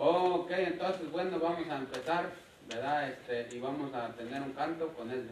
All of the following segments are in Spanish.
Ok, entonces, bueno, vamos a empezar, ¿verdad? Y vamos a tener un canto con él.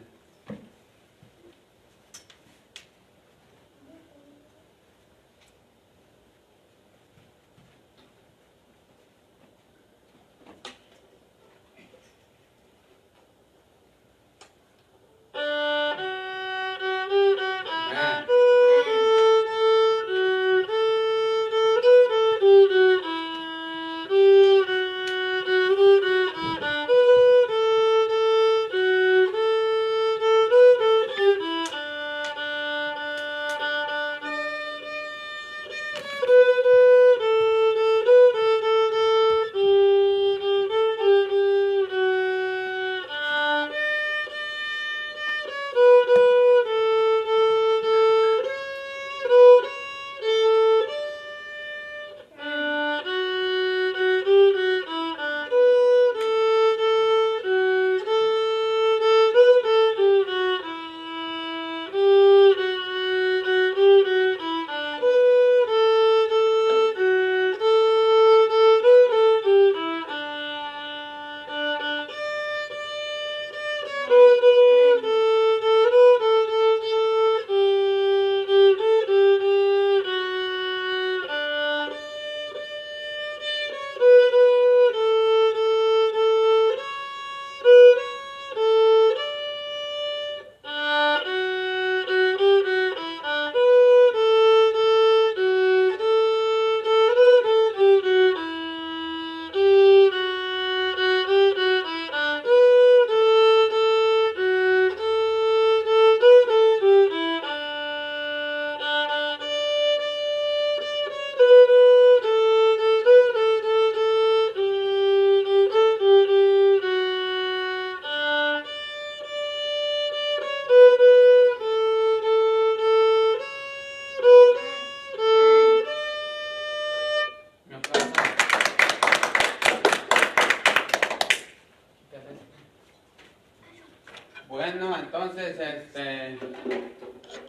Bueno, entonces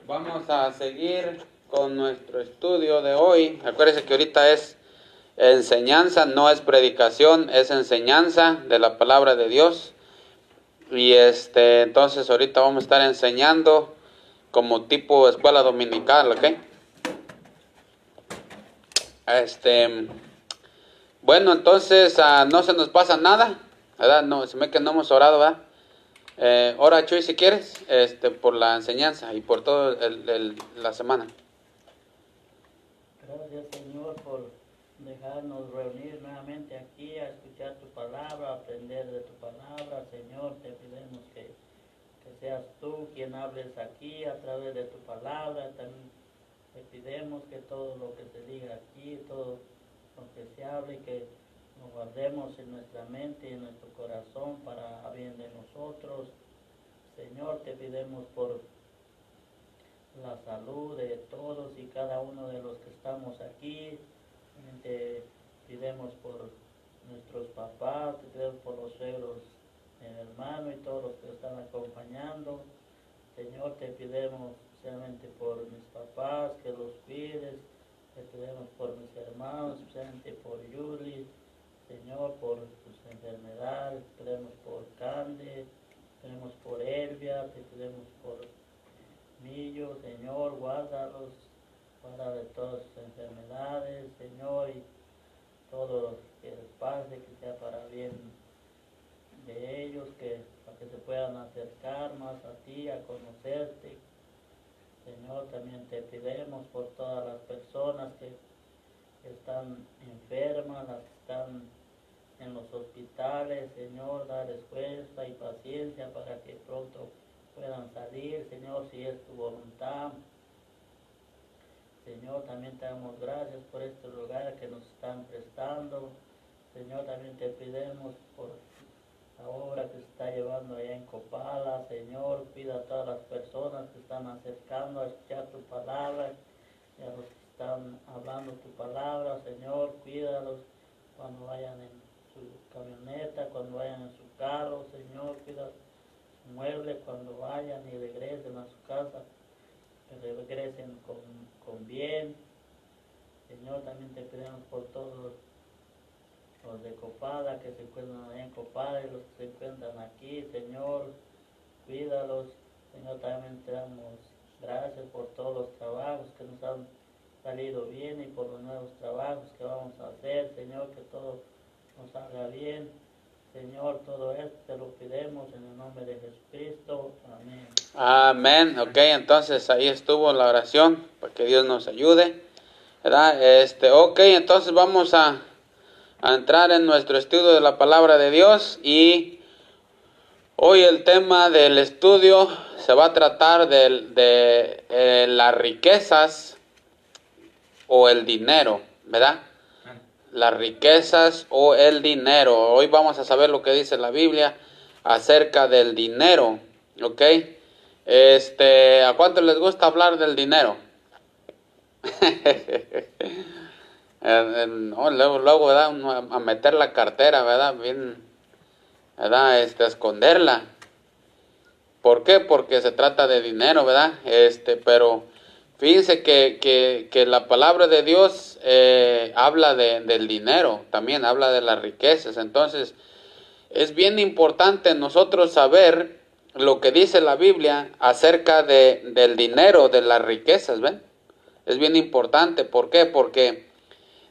vamos a seguir con nuestro estudio de hoy. Acuérdense que ahorita es enseñanza, no es predicación, es enseñanza de la palabra de Dios. Y entonces ahorita vamos a estar enseñando como tipo escuela dominical, ¿ok? Bueno, entonces no se nos pasa nada, ¿verdad? No, se me que no hemos orado, ¿verdad? Ora, Chuy, si quieres, por la enseñanza y por toda la semana. Gracias, Señor, por dejarnos reunir nuevamente aquí a escuchar tu palabra, a aprender de tu palabra. Señor, te pedimos que seas tú quien hables aquí a través de tu palabra. También te pedimos que todo lo que se diga aquí, todo lo que se hable, que nos guardemos en nuestra mente y en nuestro corazón para bien de nosotros. Señor, te pedimos por la salud de todos y cada uno de los que estamos aquí. Te pedimos por nuestros papás, te pedimos por los suegros del hermano y todos los que nos están acompañando. Señor, te pedimos especialmente por mis papás, que los cuides. Te pedimos por mis hermanos, especialmente por Yuli. Señor, por sus enfermedades, te pedimos por Cande, te pedimos por Elvia, te pedimos por Millo. Señor, guárdalos, guarda de todas sus enfermedades, Señor, y todo lo que les pase, que sea para bien de ellos, para que se puedan acercar más a ti, a conocerte. Señor, también te pedimos por todas las personas que están enfermas, las que están en los hospitales. Señor, darles fuerza y paciencia para que pronto puedan salir, Señor, si es tu voluntad. Señor, también te damos gracias por este lugar que nos están prestando. Señor, también te pedimos por la obra que se está llevando allá en Copala. Señor, cuida a todas las personas que están acercando a escuchar tu palabra y a los que están hablando tu palabra. Señor, cuídalos cuando vayan en su camioneta, cuando vayan en su carro. Señor, cuida su mueble cuando vayan y regresen a su casa, que regresen con bien. Señor, también te pedimos por todos los de de Copada, que se encuentran allá en Copada y los que se encuentran aquí, Señor, cuídalos. Señor, también te damos gracias por todos los trabajos que nos han salido bien y por los nuevos trabajos que vamos a hacer, Señor, que todo nos salga bien. Señor, todo esto te lo pedimos en el nombre de Jesucristo. Amén. Amén. Ok, entonces ahí estuvo la oración para que Dios nos ayude, ¿verdad? Ok, entonces vamos a entrar en nuestro estudio de la palabra de Dios, y hoy el tema del estudio se va a tratar de las riquezas o el dinero, ¿verdad? Las riquezas o el dinero. Hoy vamos a saber lo que dice la Biblia acerca del dinero, ¿ok? ¿A cuánto les gusta hablar del dinero? No, luego, ¿verdad? A meter la cartera, ¿verdad? Bien, ¿verdad? A esconderla. ¿Por qué? Porque se trata de dinero, ¿verdad? Pero fíjense que la palabra de Dios habla del dinero, también habla de las riquezas. Entonces, es bien importante nosotros saber lo que dice la Biblia acerca del dinero, de las riquezas, ¿ven? Es bien importante. ¿Por qué? Porque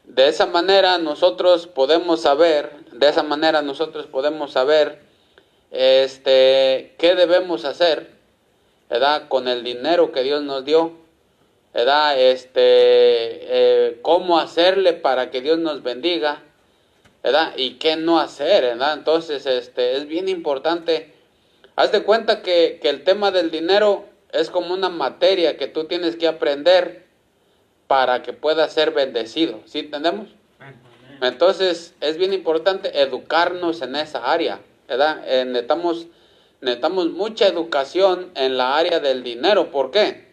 de esa manera nosotros podemos saber, qué debemos hacer, ¿verdad? Con el dinero que Dios nos dio, ¿verdad? Cómo hacerle para que Dios nos bendiga, ¿verdad? Y qué no hacer, ¿verdad? Entonces, es bien importante. Haz de cuenta que el tema del dinero es como una materia que tú tienes que aprender para que puedas ser bendecido, ¿sí entendemos? Entonces, es bien importante educarnos en esa área, ¿verdad? Necesitamos mucha educación en la área del dinero. ¿Por qué?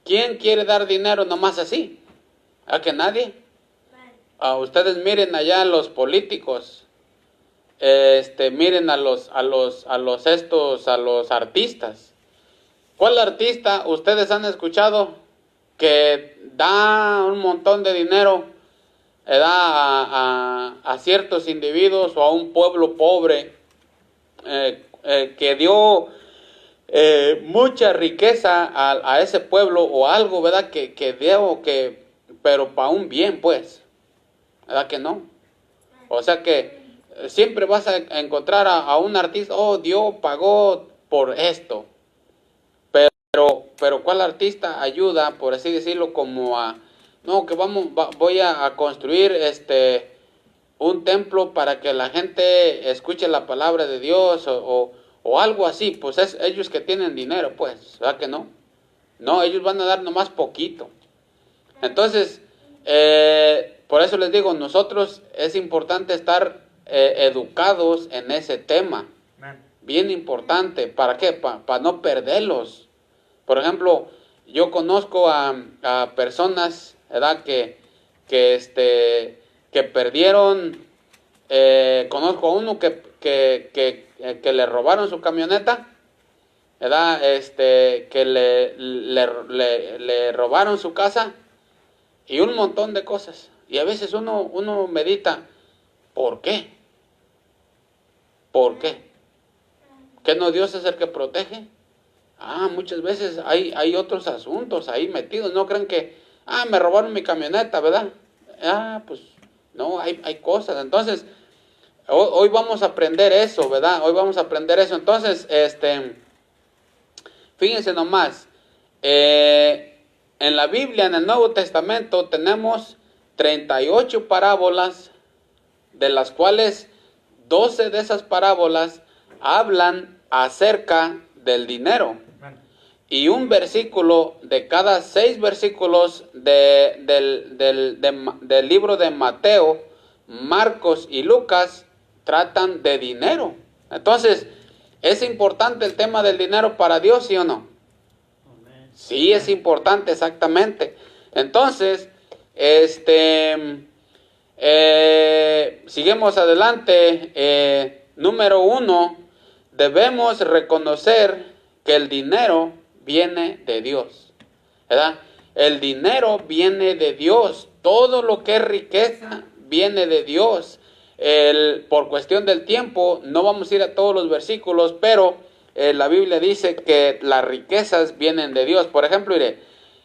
¿Quién quiere dar dinero nomás así? ¿A que nadie? Ustedes miren allá a los políticos, miren a los artistas. ¿Cuál artista ustedes han escuchado que da un montón de dinero, da a ciertos individuos o a un pueblo pobre, que dio mucha riqueza a ese pueblo o algo, ¿verdad? Que dio, pero para un bien, pues, ¿verdad que no? O sea que siempre vas a encontrar a un artista, Dios pagó por esto. Pero ¿cuál artista ayuda, por así decirlo, como que voy a construir un templo para que la gente escuche la palabra de Dios o algo así? Pues es ellos que tienen dinero, pues, ¿verdad que no? No, ellos van a dar nomás poquito. Entonces, por eso les digo, nosotros es importante estar educados en ese tema. Bien importante. ¿Para qué? Para no perderlos. Por ejemplo, yo conozco a personas, ¿verdad? Que perdieron. Conozco a uno que le robaron su camioneta, ¿verdad? Que le robaron su casa y un montón de cosas. Y a veces uno medita, ¿por qué? ¿Por qué? ¿Que no Dios es el que protege? Muchas veces hay otros asuntos ahí metidos. No creen que, me robaron mi camioneta, ¿verdad? Pues no, hay cosas. Entonces, hoy vamos a aprender eso, ¿verdad? Hoy vamos a aprender eso. Entonces, fíjense nomás, en la Biblia, en el Nuevo Testamento, tenemos 38 parábolas, de las cuales 12 de esas parábolas hablan acerca del dinero. Y un versículo de cada 6 versículos del libro de Mateo, Marcos y Lucas tratan de dinero. Entonces, ¿es importante el tema del dinero para Dios, sí o no? Sí, es importante, exactamente. Entonces, seguimos adelante. Número 1, debemos reconocer que el dinero viene de Dios, ¿verdad? El dinero viene de Dios. Todo lo que es riqueza viene de Dios. Por cuestión del tiempo, no vamos a ir a todos los versículos, pero la Biblia dice que las riquezas vienen de Dios. Por ejemplo, mire,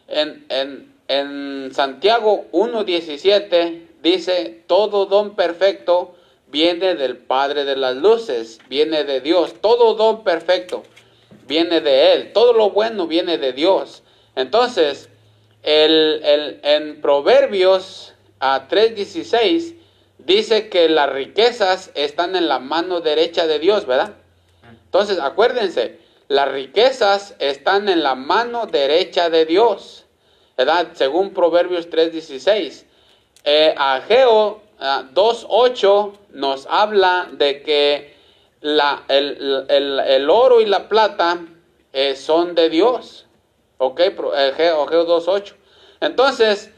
en Santiago 1:17 dice, todo don perfecto viene del Padre de las luces, viene de Dios. Todo don perfecto viene de Él. Todo lo bueno viene de Dios. Entonces, en Proverbios 3:16 dice que las riquezas están en la mano derecha de Dios, ¿verdad? Entonces, acuérdense, las riquezas están en la mano derecha de Dios, ¿verdad? Según Proverbios 3:16. Ageo 2:8 nos habla de que el oro y la plata son de Dios. Ok, Ageo 2:8. Entonces,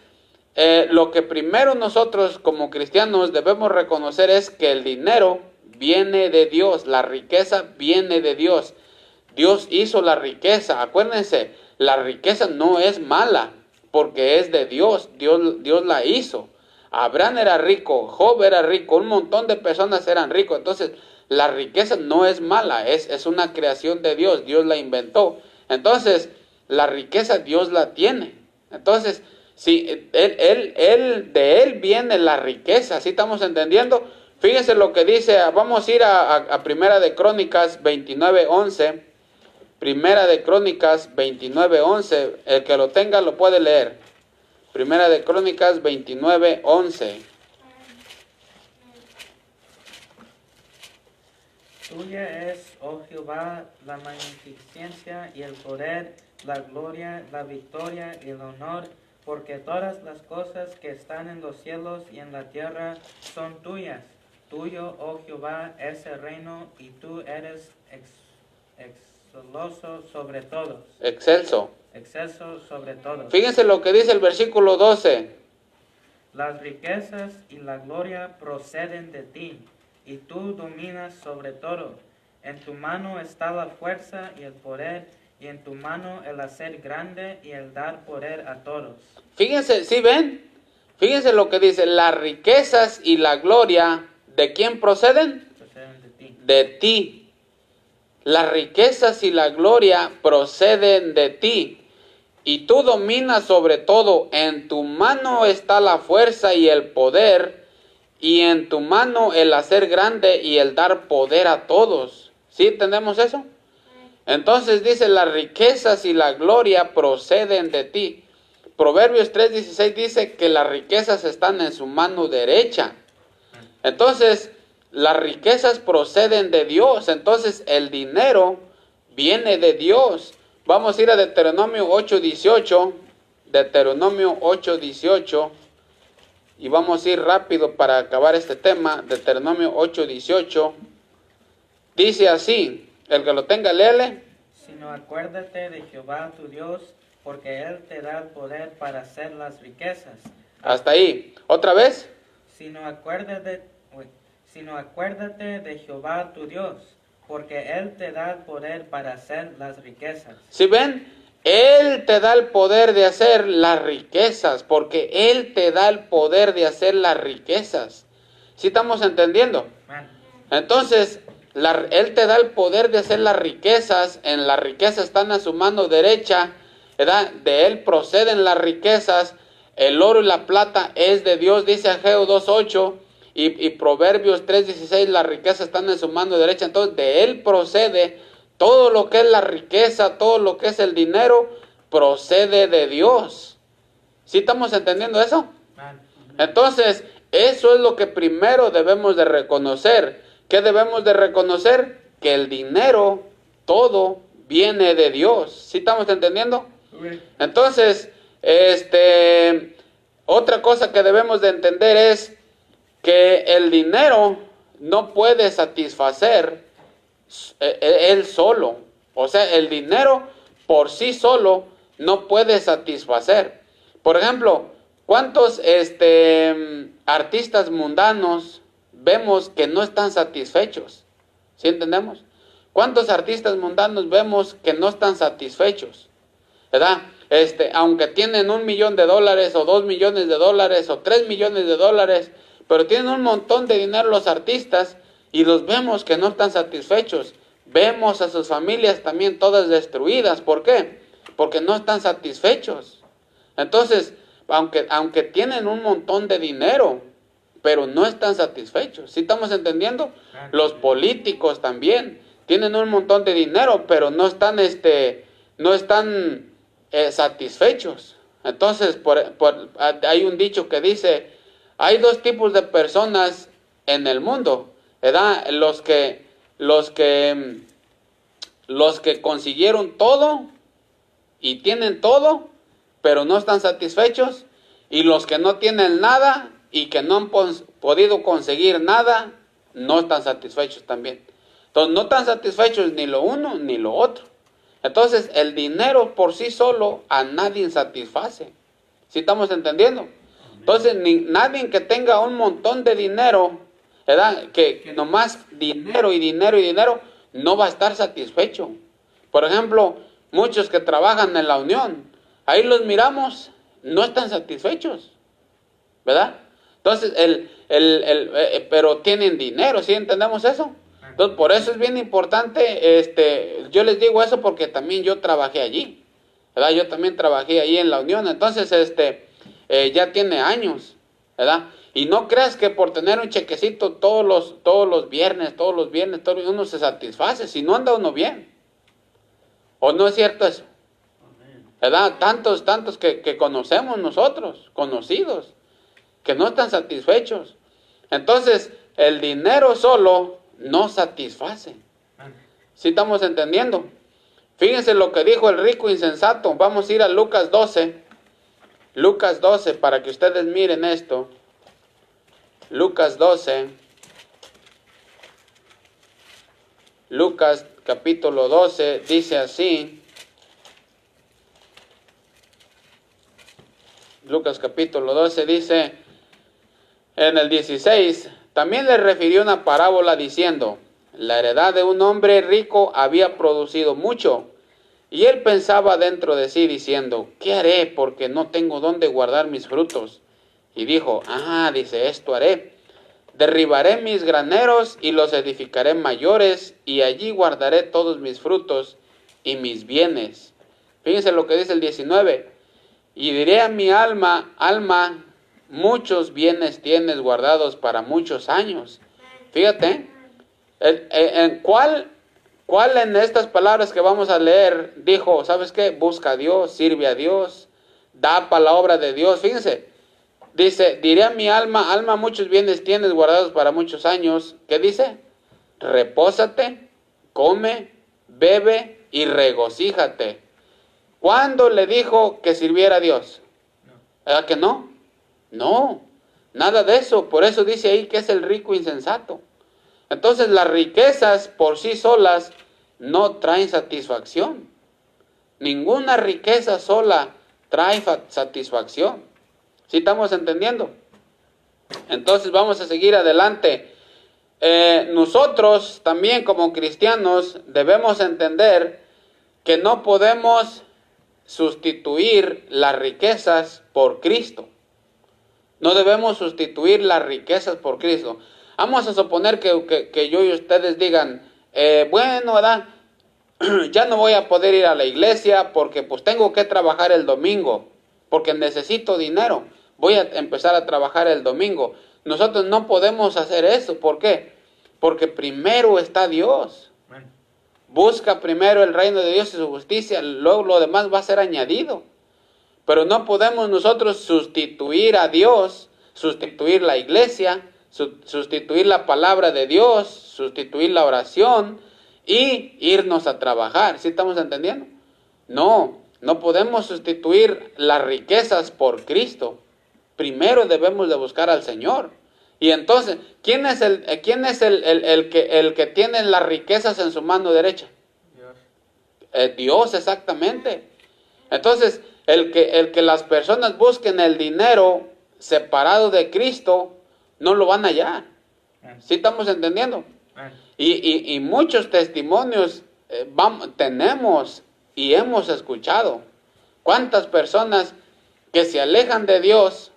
lo que primero nosotros como cristianos debemos reconocer es que el dinero viene de Dios, la riqueza viene de Dios. Dios hizo la riqueza. Acuérdense, la riqueza no es mala porque es de Dios. Dios la hizo. Abraham era rico, Job era rico, un montón de personas eran ricos. Entonces, la riqueza no es mala, es una creación de Dios. Dios la inventó. Entonces, la riqueza Dios la tiene. Entonces, si de él viene la riqueza, ¿sí estamos entendiendo? Fíjense lo que dice, vamos a ir a Primera de Crónicas 29:11. Primera de Crónicas 29:11, el que lo tenga lo puede leer. Primera de Crónicas 29:11. Tuya es, oh Jehová, la magnificencia y el poder, la gloria, la victoria y el honor, porque todas las cosas que están en los cielos y en la tierra son tuyas. Tuyo, oh Jehová, es el reino, y tú eres exceloso sobre todos. Excelso. Excelso sobre todos. Fíjense lo que dice el versículo 12. Las riquezas y la gloria proceden de ti, y tú dominas sobre todo. En tu mano está la fuerza y el poder, y en tu mano el hacer grande y el dar poder a todos. Fíjense, ¿sí ven? Fíjense lo que dice, las riquezas y la gloria, ¿de quién proceden? Proceden de ti. De ti. Las riquezas y la gloria proceden de ti. Y tú dominas sobre todo. En tu mano está la fuerza y el poder, y en tu mano el hacer grande y el dar poder a todos. ¿Sí entendemos eso? Entonces dice, las riquezas y la gloria proceden de ti. Proverbios 3:16 dice que las riquezas están en su mano derecha. Entonces, las riquezas proceden de Dios. Entonces, el dinero viene de Dios. Vamos a ir a Deuteronomio 8:18. Deuteronomio 8:18. Y vamos a ir rápido para acabar este tema. Deuteronomio 8:18. Dice así, el que lo tenga, léele. Sino acuérdate de Jehová tu Dios, porque Él te da el poder para hacer las riquezas. Hasta ahí. ¿Otra vez? Sino acuérdate de Jehová tu Dios, porque Él te da el poder para hacer las riquezas. ¿Sí ven? Él te da el poder de hacer las riquezas, porque Él te da el poder de hacer las riquezas. ¿Sí estamos entendiendo? Entonces, Él te da el poder de hacer las riquezas. En las riquezas están a su mano derecha, ¿verdad? De Él proceden las riquezas. El oro y la plata es de Dios, dice Ageo 2:8. Y Proverbios 3:16, las riquezas están en su mano derecha. Entonces, de Él procede todo lo que es la riqueza, todo lo que es el dinero, procede de Dios. ¿Sí estamos entendiendo eso? Entonces, eso es lo que primero debemos de reconocer. ¿Qué debemos de reconocer? Que el dinero, todo, viene de Dios. ¿Sí estamos entendiendo? Entonces, otra cosa que debemos de entender es que el dinero no puede satisfacer él solo. O sea, el dinero por sí solo no puede satisfacer. Por ejemplo, ¿cuántos artistas mundanos vemos que no están satisfechos? ¿Sí entendemos? ¿Cuántos artistas mundanos vemos que no están satisfechos? ¿Verdad? Aunque tienen $1 millón o $2 millones o $3 millones, pero tienen un montón de dinero los artistas y los vemos que no están satisfechos. Vemos a sus familias también todas destruidas. ¿Por qué? Porque no están satisfechos. Entonces, aunque tienen un montón de dinero, pero no están satisfechos. ¿Sí estamos entendiendo? Los políticos también tienen un montón de dinero, pero no están satisfechos. Entonces, hay un dicho que dice, hay dos tipos de personas en el mundo, ¿verdad? Los que consiguieron todo y tienen todo, pero no están satisfechos, y los que no tienen nada y que no han podido conseguir nada, no están satisfechos también. Entonces, no están satisfechos ni lo uno ni lo otro. Entonces, el dinero por sí solo a nadie satisface. ¿Sí estamos entendiendo? Entonces, nadie que tenga un montón de dinero, ¿verdad? Que nomás dinero y dinero y dinero, no va a estar satisfecho. Por ejemplo, muchos que trabajan en la unión, ahí los miramos, no están satisfechos, ¿verdad? Entonces, pero tienen dinero, ¿sí entendemos eso? Entonces, por eso es bien importante, yo les digo eso porque también yo trabajé allí, ¿verdad? Yo también trabajé allí en la unión, entonces, ya tiene años, ¿verdad? Y no creas que por tener un chequecito todos los viernes, uno se satisface, si no anda uno bien. ¿O no es cierto eso? ¿Verdad? Tantos que conocemos nosotros, conocidos, que no están satisfechos. Entonces, el dinero solo no satisface. ¿Sí estamos entendiendo? Fíjense lo que dijo el rico insensato. Vamos a ir a Lucas 12. Lucas 12, para que ustedes miren esto. Lucas 12. Lucas capítulo 12 dice así. Lucas capítulo 12 dice en el 16, también le refirió una parábola diciendo, la heredad de un hombre rico había producido mucho, y él pensaba dentro de sí diciendo, ¿qué haré? Porque no tengo dónde guardar mis frutos. Y dijo, dice, esto haré, derribaré mis graneros y los edificaré mayores, y allí guardaré todos mis frutos y mis bienes. Fíjense lo que dice el 19, y diré a mi alma, alma, muchos bienes tienes guardados para muchos años. Fíjate, ¿cuál en estas palabras que vamos a leer dijo, ¿sabes qué? Busca a Dios, sirve a Dios, da para la obra de Dios. Fíjense, dice, diré a mi alma, alma, muchos bienes tienes guardados para muchos años. ¿Qué dice? Repósate, come, bebe y regocíjate. ¿Cuándo le dijo que sirviera a Dios? ¿Verdad que no? No, nada de eso. Por eso dice ahí que es el rico insensato. Entonces las riquezas por sí solas no traen satisfacción. Ninguna riqueza sola trae satisfacción. ¿Sí estamos entendiendo? Entonces vamos a seguir adelante. Nosotros también como cristianos debemos entender que no podemos sustituir las riquezas por Cristo. No debemos sustituir las riquezas por Cristo. Vamos a suponer que yo y ustedes digan, bueno, ¿verdad? Ya no voy a poder ir a la iglesia porque pues tengo que trabajar el domingo, porque necesito dinero. Voy a empezar a trabajar el domingo. Nosotros no podemos hacer eso. ¿Por qué? Porque primero está Dios. Busca primero el reino de Dios y su justicia, luego lo demás va a ser añadido. Pero no podemos nosotros sustituir a Dios, sustituir la iglesia, sustituir la palabra de Dios, sustituir la oración y irnos a trabajar. ¿Sí estamos entendiendo? No podemos sustituir las riquezas por Cristo. Primero debemos de buscar al Señor. Y entonces, ¿quién es el que tiene las riquezas en su mano derecha? Dios. Dios, exactamente. Entonces, el que las personas busquen el dinero separado de Cristo, no lo van a hallar. ¿Sí estamos entendiendo? Y muchos testimonios tenemos y hemos escuchado. ¿Cuántas personas que se alejan de Dios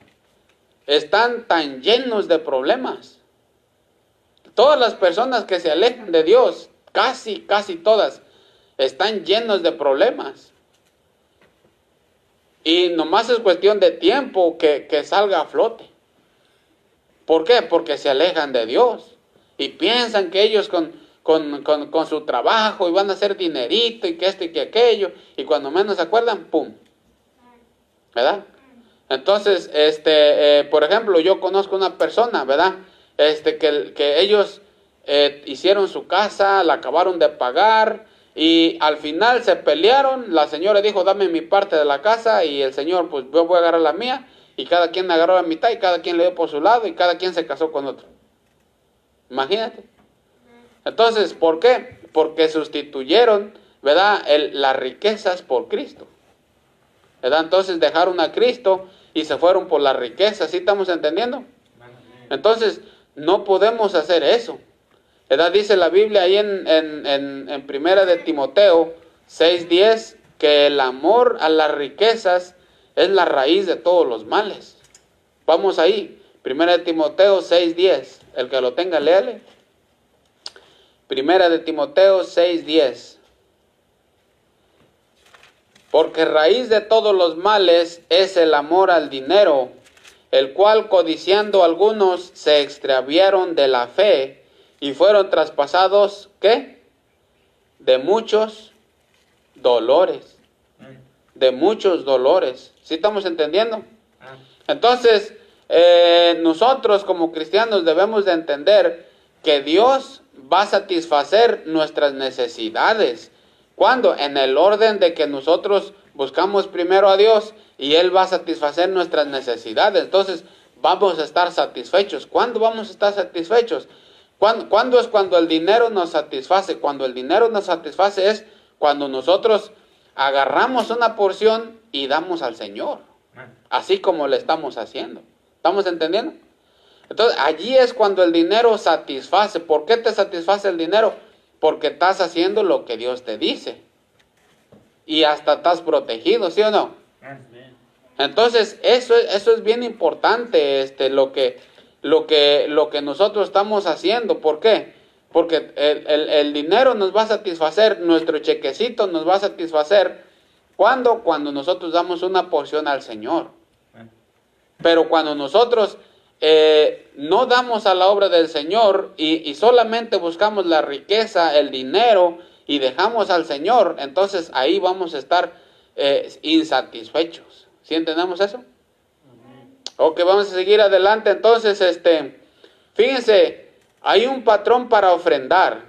están tan llenos de problemas. Todas las personas que se alejan de Dios, casi todas, están llenos de problemas. Y nomás es cuestión de tiempo que salga a flote. ¿Por qué? Porque se alejan de Dios. Y piensan que ellos con su trabajo y van a hacer dinerito y que esto y que aquello. Y cuando menos se acuerdan, ¡pum! ¿Verdad? Entonces, por ejemplo, yo conozco una persona, ¿verdad? Que ellos hicieron su casa, la acabaron de pagar y al final se pelearon. La señora dijo, dame mi parte de la casa, y el señor, pues yo voy a agarrar la mía, y cada quien agarró la mitad y cada quien le dio por su lado y cada quien se casó con otro. Imagínate. Entonces, ¿por qué? Porque sustituyeron, ¿verdad?, las riquezas por Cristo, ¿verdad? Entonces dejaron a Cristo y se fueron por las riquezas. ¿Sí estamos entendiendo? Entonces, no podemos hacer eso, ¿verdad? Dice la Biblia ahí en Primera de Timoteo 6:10, que el amor a las riquezas es la raíz de todos los males. Vamos ahí, Primera de Timoteo 6:10, el que lo tenga, léale. Primera de Timoteo 6:10. Porque raíz de todos los males es el amor al dinero, el cual codiciando algunos se extraviaron de la fe y fueron traspasados, ¿qué? De muchos dolores. De muchos dolores. ¿Sí estamos entendiendo? Entonces, nosotros como cristianos debemos de entender que Dios va a satisfacer nuestras necesidades. ¿Cuándo? En el orden de que nosotros buscamos primero a Dios y Él va a satisfacer nuestras necesidades. Entonces vamos a estar satisfechos. ¿Cuándo vamos a estar satisfechos? ¿Cuándo es cuando el dinero nos satisface? Cuando el dinero nos satisface es cuando nosotros agarramos una porción y damos al Señor, así como le estamos haciendo. ¿Estamos entendiendo? Entonces allí es cuando el dinero satisface. ¿Por qué te satisface el dinero? Porque estás haciendo lo que Dios te dice. Y hasta estás protegido, ¿sí o no? Entonces, eso es bien importante, lo que nosotros estamos haciendo. ¿Por qué? Porque el dinero nos va a satisfacer, nuestro chequecito nos va a satisfacer. ¿Cuándo? Cuando nosotros damos una porción al Señor. Pero cuando nosotros no damos a la obra del Señor y solamente buscamos la riqueza, el dinero, y dejamos al Señor, entonces ahí vamos a estar insatisfechos. ¿Sí entendemos eso? Ok, vamos a seguir adelante. Entonces, fíjense, hay un patrón para ofrendar.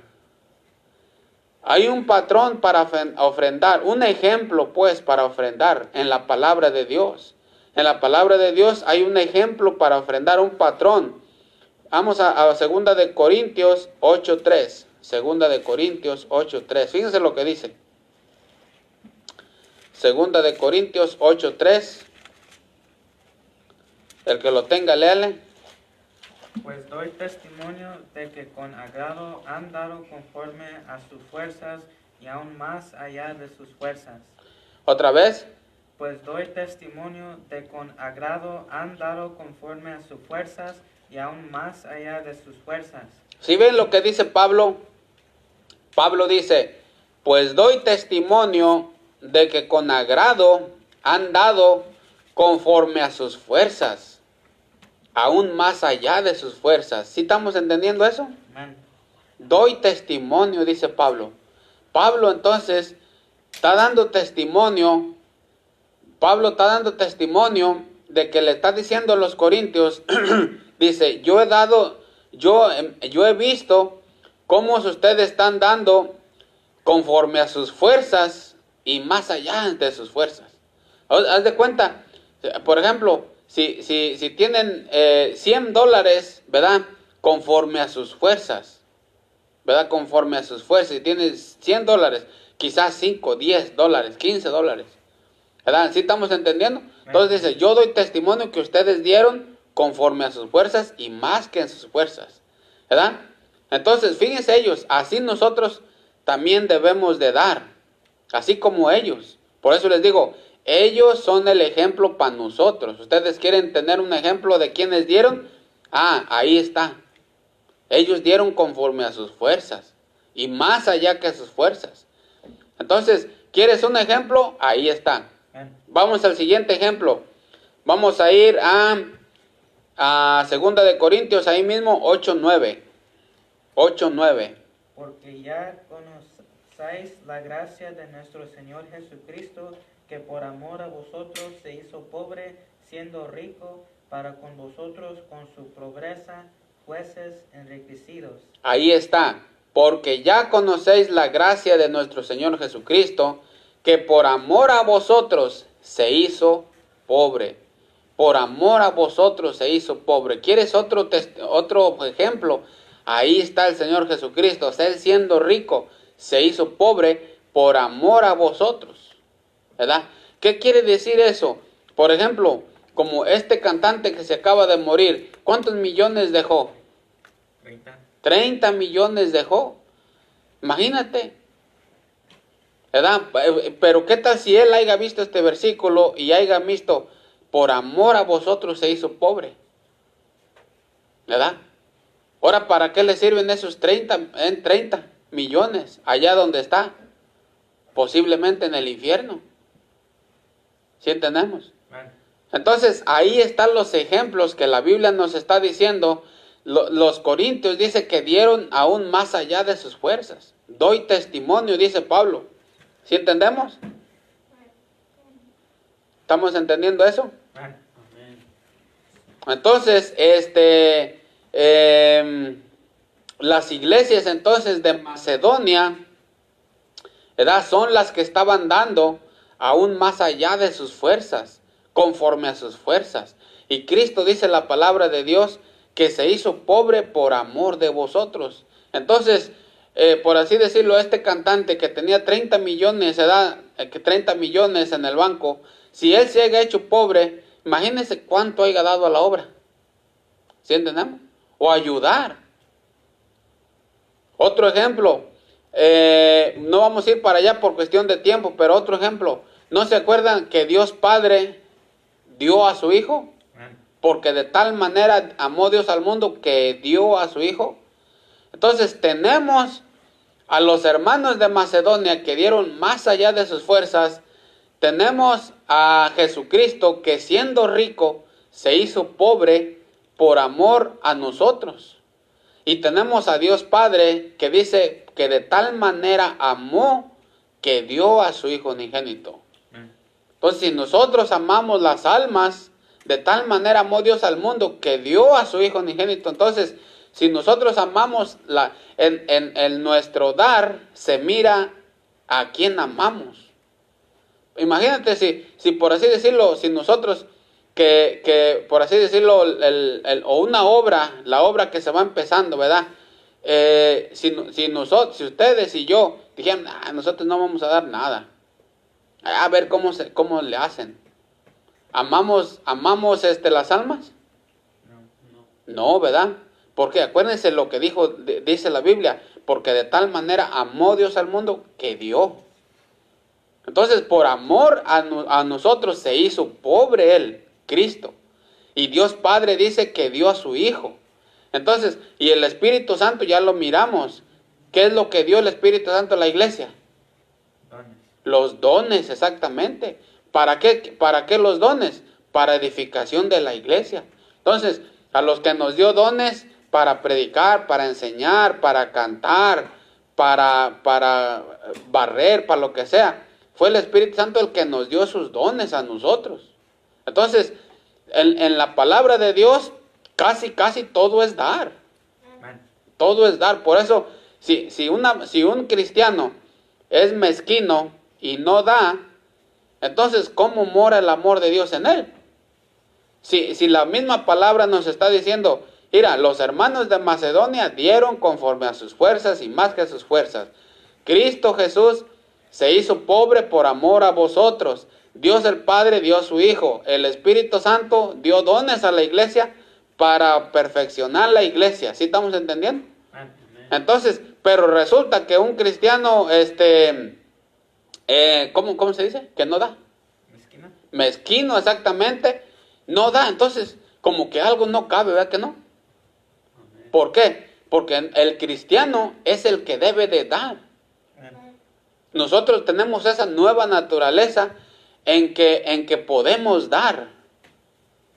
Hay un patrón para ofrendar, un ejemplo pues para ofrendar en la palabra de Dios. En la palabra de Dios hay un ejemplo para ofrendar, un patrón. Vamos a 2 de Corintios 8:3. 2 de Corintios 8:3. Fíjense lo que dice. 2 de Corintios 8:3. El que lo tenga, léale. Pues doy testimonio de que con agrado han dado conforme a sus fuerzas y aún más allá de sus fuerzas. Otra vez. Pues doy testimonio de con agrado han dado conforme a sus fuerzas y aún más allá de sus fuerzas. ¿Sí ven lo que dice Pablo? Pablo dice, pues doy testimonio de que con agrado han dado conforme a sus fuerzas, aún más allá de sus fuerzas. ¿Sí estamos entendiendo eso? Amén. Doy testimonio, dice Pablo. Pablo entonces está dando testimonio. Pablo está dando testimonio de que le está diciendo a los corintios, dice, yo he visto cómo ustedes están dando conforme a sus fuerzas y más allá de sus fuerzas. Haz de cuenta, por ejemplo, si tienen $100, ¿verdad? Conforme a sus fuerzas, ¿verdad? Conforme a sus fuerzas. Si tienes $100, quizás $5, $10, $15, ¿verdad? ¿Sí estamos entendiendo? Entonces dice, yo doy testimonio que ustedes dieron conforme a sus fuerzas y más que en sus fuerzas, ¿verdad? Entonces, fíjense ellos, así nosotros también debemos de dar, así como ellos. Por eso les digo, Ellos son el ejemplo para nosotros. ¿Ustedes quieren tener un ejemplo de quiénes dieron? Ah, ahí está. Ellos dieron conforme a sus fuerzas y más allá que sus fuerzas. Entonces, ¿quieres un ejemplo? Ahí está. Vamos al siguiente ejemplo. Vamos a ir a 2 de Corintios, ahí mismo, 8:9. 8:9. Porque ya conocéis la gracia de nuestro Señor Jesucristo, que por amor a vosotros se hizo pobre, siendo rico, para con vosotros con su pobreza fueses enriquecidos. Ahí está. Porque ya conocéis la gracia de nuestro Señor Jesucristo, que por amor a vosotros se hizo pobre. Por amor a vosotros se hizo pobre. ¿Quieres otro ejemplo? Ahí está el Señor Jesucristo. O sea, Él siendo rico se hizo pobre por amor a vosotros. ¿Verdad? ¿Qué quiere decir eso? Por ejemplo, como este cantante que se acaba de morir, ¿cuántos millones dejó? 30 millones dejó. Imagínate. ¿Verdad? Pero ¿qué tal si él haya visto este versículo y haya visto, por amor a vosotros se hizo pobre? ¿Verdad? Ahora, ¿para qué le sirven esos 30 millones allá donde está? Posiblemente en el infierno. ¿Sí entendemos? Entonces, ahí están los ejemplos que la Biblia nos está diciendo. Los corintios dice que dieron aún más allá de sus fuerzas. Doy testimonio, dice Pablo. ¿Sí entendemos? ¿Estamos entendiendo eso? Entonces, las iglesias entonces de Macedonia, ¿verdad? Son las que estaban dando aún más allá de sus fuerzas, conforme a sus fuerzas. Y Cristo dice la palabra de Dios que se hizo pobre por amor de vosotros. Entonces, por así decirlo, este cantante que tenía 30 millones, 30 millones en el banco, si él se haya hecho pobre, imagínense cuánto haya dado a la obra. ¿Sí entendemos? O ayudar. Otro ejemplo, no vamos a ir para allá por cuestión de tiempo, pero otro ejemplo, ¿no se acuerdan que Dios Padre dio a su Hijo? Porque de tal manera amó Dios al mundo que dio a su Hijo. Entonces tenemos a los hermanos de Macedonia que dieron más allá de sus fuerzas. Tenemos a Jesucristo que siendo rico se hizo pobre por amor a nosotros. Y tenemos a Dios Padre que dice que de tal manera amó que dio a su Hijo unigénito. Entonces, si nosotros amamos las almas, de tal manera amó Dios al mundo que dio a su Hijo unigénito. Entonces, si nosotros amamos, en nuestro dar se mira a quién amamos. Imagínate si por así decirlo, si nosotros, que por así decirlo, o una obra, la obra que se va empezando, ¿verdad? Si ustedes y yo dijeran, nosotros no vamos a dar nada. A ver cómo le hacen. ¿Amamos las almas? No, ¿verdad? Porque acuérdense lo que dice la Biblia, porque de tal manera amó Dios al mundo que dio. Entonces, por amor a nosotros se hizo pobre Él, Cristo. Y Dios Padre dice que dio a su Hijo. Entonces, y el Espíritu Santo ya lo miramos. ¿Qué es lo que dio el Espíritu Santo a la iglesia? Los dones, exactamente. ¿Para qué los dones? Para edificación de la iglesia. Entonces, a los que nos dio dones para predicar, para enseñar, para cantar, para barrer, para lo que sea, fue el Espíritu Santo el que nos dio sus dones a nosotros. Entonces, en la palabra de Dios, casi todo es dar. Todo es dar. Por eso, si un cristiano es mezquino y no da, entonces, ¿cómo mora el amor de Dios en él? Si la misma palabra nos está diciendo, mira, los hermanos de Macedonia dieron conforme a sus fuerzas y más que a sus fuerzas. Cristo Jesús se hizo pobre por amor a vosotros. Dios el Padre dio a su Hijo. El Espíritu Santo dio dones a la iglesia para perfeccionar la iglesia. ¿Sí estamos entendiendo? Entonces, pero resulta que un cristiano, ¿cómo se dice? Que no da. mezquino exactamente, no da. Entonces, como que algo no cabe, ¿verdad que no? ¿Por qué? Porque el cristiano es el que debe de dar. Nosotros tenemos esa nueva naturaleza en que podemos dar.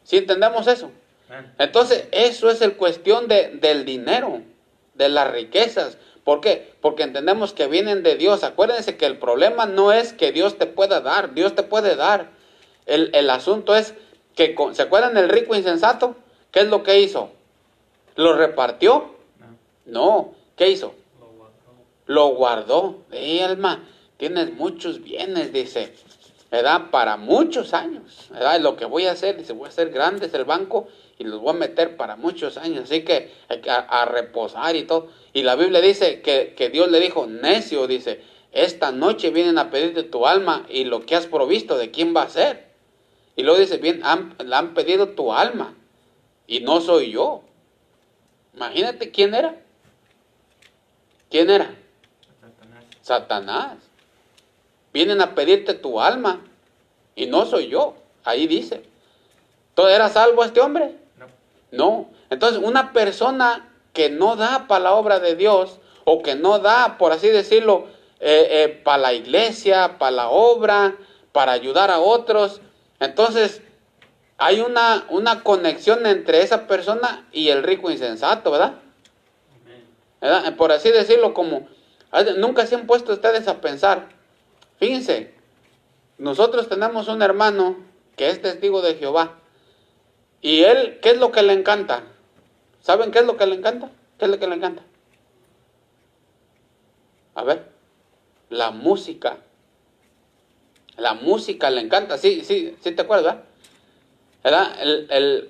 ¿Sí entendemos eso? Entonces, eso es el cuestión del dinero, de las riquezas. ¿Por qué? Porque entendemos que vienen de Dios. Acuérdense que el problema no es que Dios te pueda dar. Dios te puede dar. El asunto es que, ¿se acuerdan del rico insensato? ¿Qué es lo que hizo? ¿Lo repartió? No. ¿Qué hizo? Lo guardó. Alma, tienes muchos bienes, dice, ¿verdad? Para muchos años, ¿verdad? Lo que voy a hacer, dice, voy a hacer grandes el banco y los voy a meter para muchos años. Así que hay que a reposar y todo. Y la Biblia dice que Dios le dijo, necio, dice, esta noche vienen a pedirte tu alma y lo que has provisto, ¿de quién va a ser? Y luego dice, bien, le han pedido tu alma y no soy yo. Imagínate quién era. ¿Quién era? Satanás. Vienen a pedirte tu alma y no soy yo. Ahí dice. ¿Todo era salvo este hombre? No. Entonces, una persona que no da para la obra de Dios, o que no da, por así decirlo, para la iglesia, para la obra, para ayudar a otros, entonces hay una conexión entre esa persona y el rico insensato, ¿verdad? ¿Verdad? Por así decirlo, como nunca se han puesto ustedes a pensar. Fíjense, nosotros tenemos un hermano que es testigo de Jehová. Y él, ¿qué es lo que le encanta? ¿Saben qué es lo que le encanta? ¿Qué es lo que le encanta? A ver, la música. La música le encanta, sí te acuerdas, ¿verdad?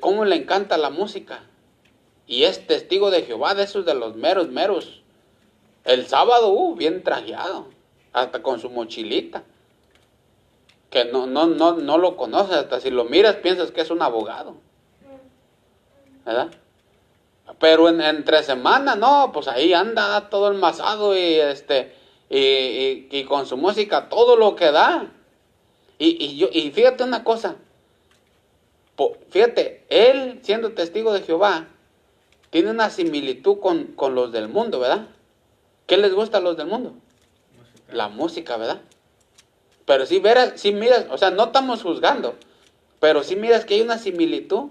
¿Cómo le encanta la música? Y es testigo de Jehová, de esos de los meros. El sábado, bien trajeado, hasta con su mochilita. Que no lo conoces, hasta si lo miras piensas que es un abogado. ¿Verdad? Pero entre semana, no, pues ahí anda todo enmasado y con su música todo lo que da. Y fíjate una cosa, fíjate, él siendo testigo de Jehová, tiene una similitud con los del mundo, ¿verdad? ¿Qué les gusta a los del mundo? La música, ¿verdad? Pero si miras, o sea, no estamos juzgando, pero si miras que hay una similitud,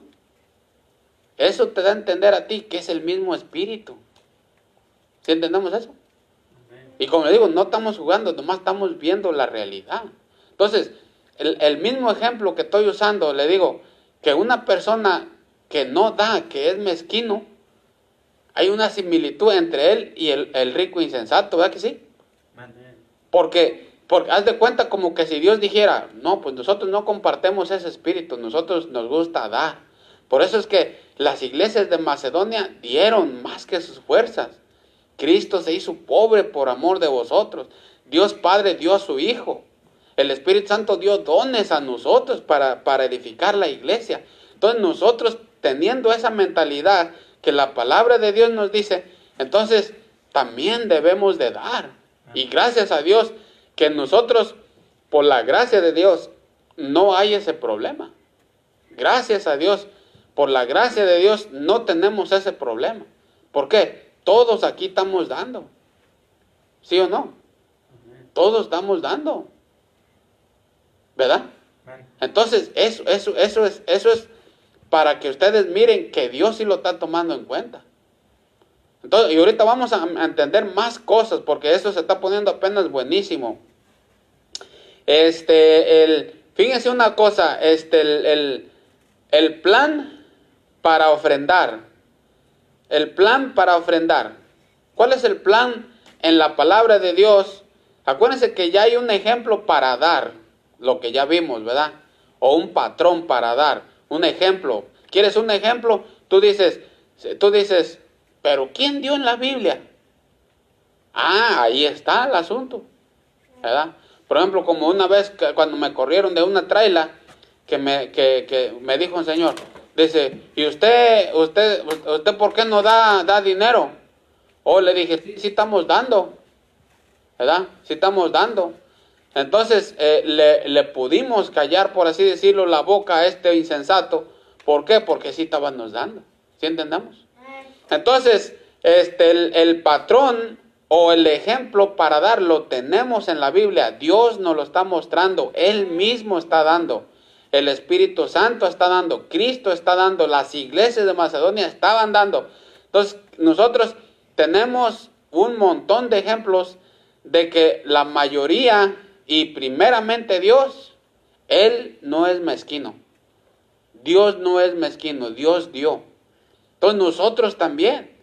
eso te da a entender a ti que es el mismo espíritu. ¿Sí entendemos eso? Y como le digo, no estamos jugando, nomás estamos viendo la realidad. Entonces, el mismo ejemplo que estoy usando, le digo, que una persona que no da, que es mezquino, hay una similitud entre él y el rico insensato, ¿verdad que sí? Porque haz de cuenta como que si Dios dijera, no, pues nosotros no compartemos ese espíritu, nosotros nos gusta dar. Por eso es que las iglesias de Macedonia dieron más que sus fuerzas. Cristo se hizo pobre por amor de vosotros. Dios Padre dio a su Hijo. El Espíritu Santo dio dones a nosotros para edificar la iglesia. Entonces nosotros, teniendo esa mentalidad que la palabra de Dios nos dice, entonces también debemos de dar. Y gracias a Dios que nosotros, por la gracia de Dios, no hay ese problema. Gracias a Dios, por la gracia de Dios, no tenemos ese problema. ¿Por qué? Todos aquí estamos dando. ¿Sí o no? Todos estamos dando. ¿Verdad? Entonces, eso es para que ustedes miren que Dios sí lo está tomando en cuenta. Entonces, y ahorita vamos a entender más cosas, porque eso se está poniendo apenas buenísimo. Fíjense una cosa, el plan para ofrendar. El plan para ofrendar. ¿Cuál es el plan en la palabra de Dios? Acuérdense que ya hay un ejemplo para dar, lo que ya vimos, ¿verdad? O un patrón para dar, un ejemplo. ¿Quieres un ejemplo? Tú dices, pero ¿quién dio en la Biblia? Ahí está el asunto, ¿verdad? Por ejemplo, como una vez cuando me corrieron de una traila, que me dijo un señor, dice, ¿y usted por qué no da dinero? Le dije, sí estamos dando, ¿verdad? Sí estamos dando. Entonces le pudimos callar, por así decirlo, la boca a este insensato. ¿Por qué? Porque sí estábamos dando. ¿Sí entendemos? Entonces, el patrón o el ejemplo para darlo tenemos en la Biblia. Dios nos lo está mostrando. Él mismo está dando. El Espíritu Santo está dando. Cristo está dando. Las iglesias de Macedonia estaban dando. Entonces, nosotros tenemos un montón de ejemplos de que la mayoría y primeramente Dios, Él no es mezquino. Dios no es mezquino, Dios dio. Entonces nosotros también.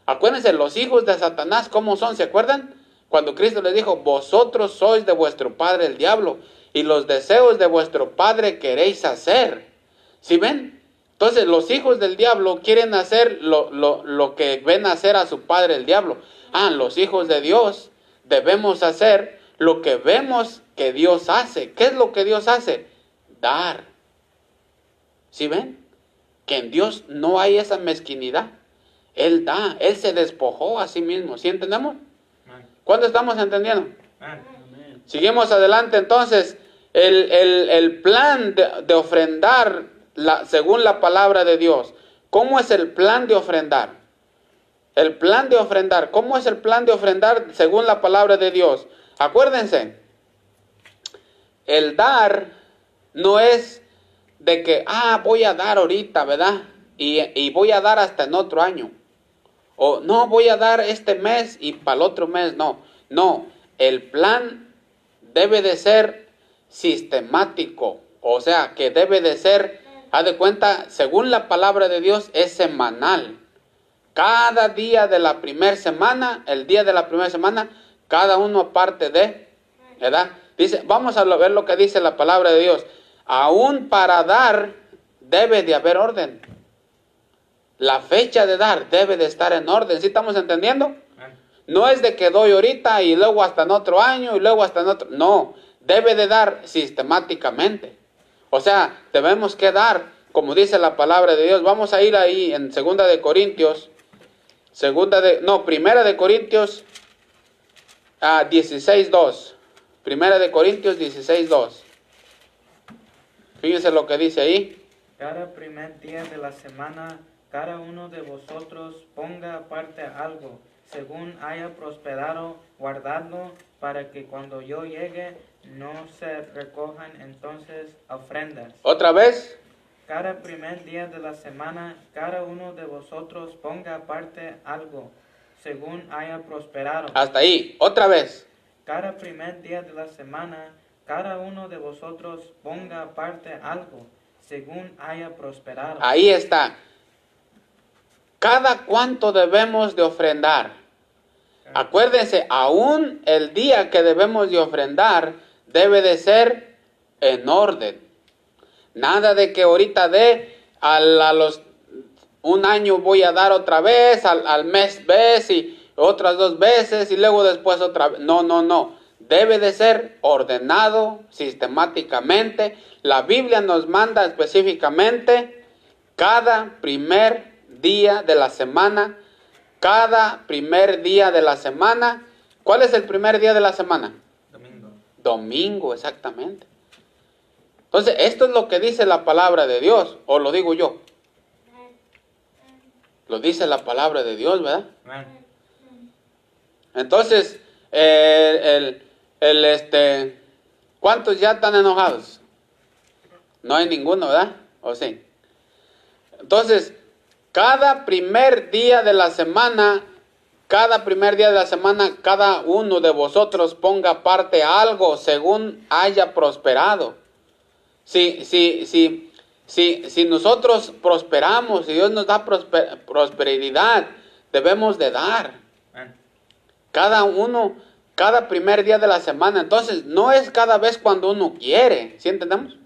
Acuérdense, los hijos de Satanás, ¿cómo son? ¿Se acuerdan? Cuando Cristo les dijo, vosotros sois de vuestro padre el diablo, y los deseos de vuestro padre queréis hacer. ¿Sí ven? Entonces los hijos del diablo quieren hacer lo que ven hacer a su padre el diablo. Los hijos de Dios debemos hacer lo que vemos que Dios hace. ¿Qué es lo que Dios hace? Dar. ¿Sí ven? Que en Dios no hay esa mezquinidad. Él da, Él se despojó a sí mismo. ¿Sí entendemos? ¿Cuándo estamos entendiendo? Amén. Seguimos adelante entonces. El plan de ofrendar según la palabra de Dios. ¿Cómo es el plan de ofrendar? El plan de ofrendar. ¿Cómo es el plan de ofrendar según la palabra de Dios? Acuérdense, el dar no es de que, voy a dar ahorita, ¿verdad? Y voy a dar hasta en otro año. O no, voy a dar este mes y para el otro mes. No, el plan debe de ser sistemático. O sea, que debe de ser, haz de cuenta, según la palabra de Dios, es semanal. Cada día de la primera semana, el día de la primera semana, cada uno aparte de, ¿verdad? Dice, vamos a ver lo que dice la palabra de Dios. Aún para dar debe de haber orden. La fecha de dar debe de estar en orden. ¿Sí estamos entendiendo? No es de que doy ahorita y luego hasta en otro año y luego hasta en otro. No, debe de dar sistemáticamente. O sea, debemos que dar, como dice la palabra de Dios. Vamos a ir ahí en Primera de Corintios 16:2. Primera de Corintios 16:2. Fíjense lo que dice ahí. Cada primer día de la semana, cada uno de vosotros ponga aparte algo, según haya prosperado, guardadlo, para que cuando yo llegue no se recojan entonces ofrendas. Otra vez. Cada primer día de la semana, cada uno de vosotros ponga aparte algo, según haya prosperado. Hasta ahí. Otra vez. Cada primer día de la semana, cada uno de vosotros ponga aparte algo, según haya prosperado. Ahí está. ¿Cada cuánto debemos de ofrendar? Acuérdense, aún el día que debemos de ofrendar debe de ser en orden. Nada de que ahorita un año voy a dar otra vez, al mes vez y otras 2 veces y luego después otra vez. No. Debe de ser ordenado sistemáticamente. La Biblia nos manda específicamente cada primer día de la semana. Cada primer día de la semana. ¿Cuál es el primer día de la semana? Domingo, exactamente. Entonces, esto es lo que dice la palabra de Dios, o lo digo yo. Lo dice la palabra de Dios, ¿verdad? Entonces, ¿cuántos ya están enojados? No hay ninguno, ¿verdad? ¿O sí? Entonces, cada primer día de la semana, cada uno de vosotros ponga aparte algo según haya prosperado. Si nosotros prosperamos, si Dios nos da prosperidad, debemos de dar. Cada primer día de la semana. Entonces, no es cada vez cuando uno quiere. ¿Sí entendemos?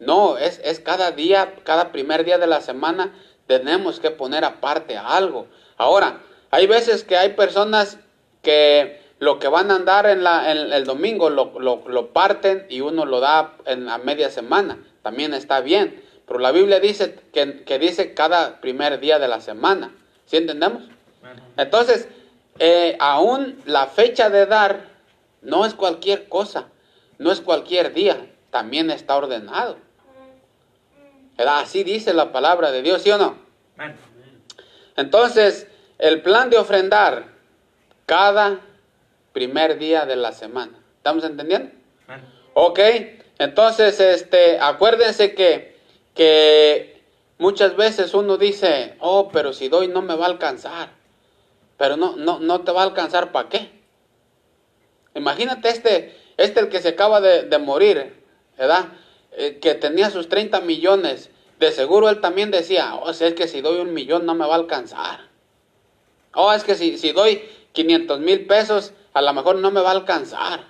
No, es cada día, cada primer día de la semana tenemos que poner aparte algo. Ahora, hay veces que hay personas que lo que van a andar en el domingo lo parten y uno lo da en la media semana. También está bien. Pero la Biblia dice que dice cada primer día de la semana. ¿Sí entendemos? Entonces, aún la fecha de dar no es cualquier cosa. no es cualquier día, también está ordenado. ¿Verdad? Así dice la palabra de Dios, ¿sí o no? Amén. Entonces, el plan de ofrendar cada primer día de la semana. ¿Estamos entendiendo? Amén. Ok, entonces, acuérdense que muchas veces uno dice, oh, pero si doy no me va a alcanzar. Pero no te va a alcanzar, ¿para qué? Imagínate el que se acaba de morir, ¿verdad? Que tenía sus 30 millones. De seguro él también decía, oh, si es que si doy 1,000,000 no me va a alcanzar. Oh, es que si doy 500,000 pesos, a lo mejor no me va a alcanzar.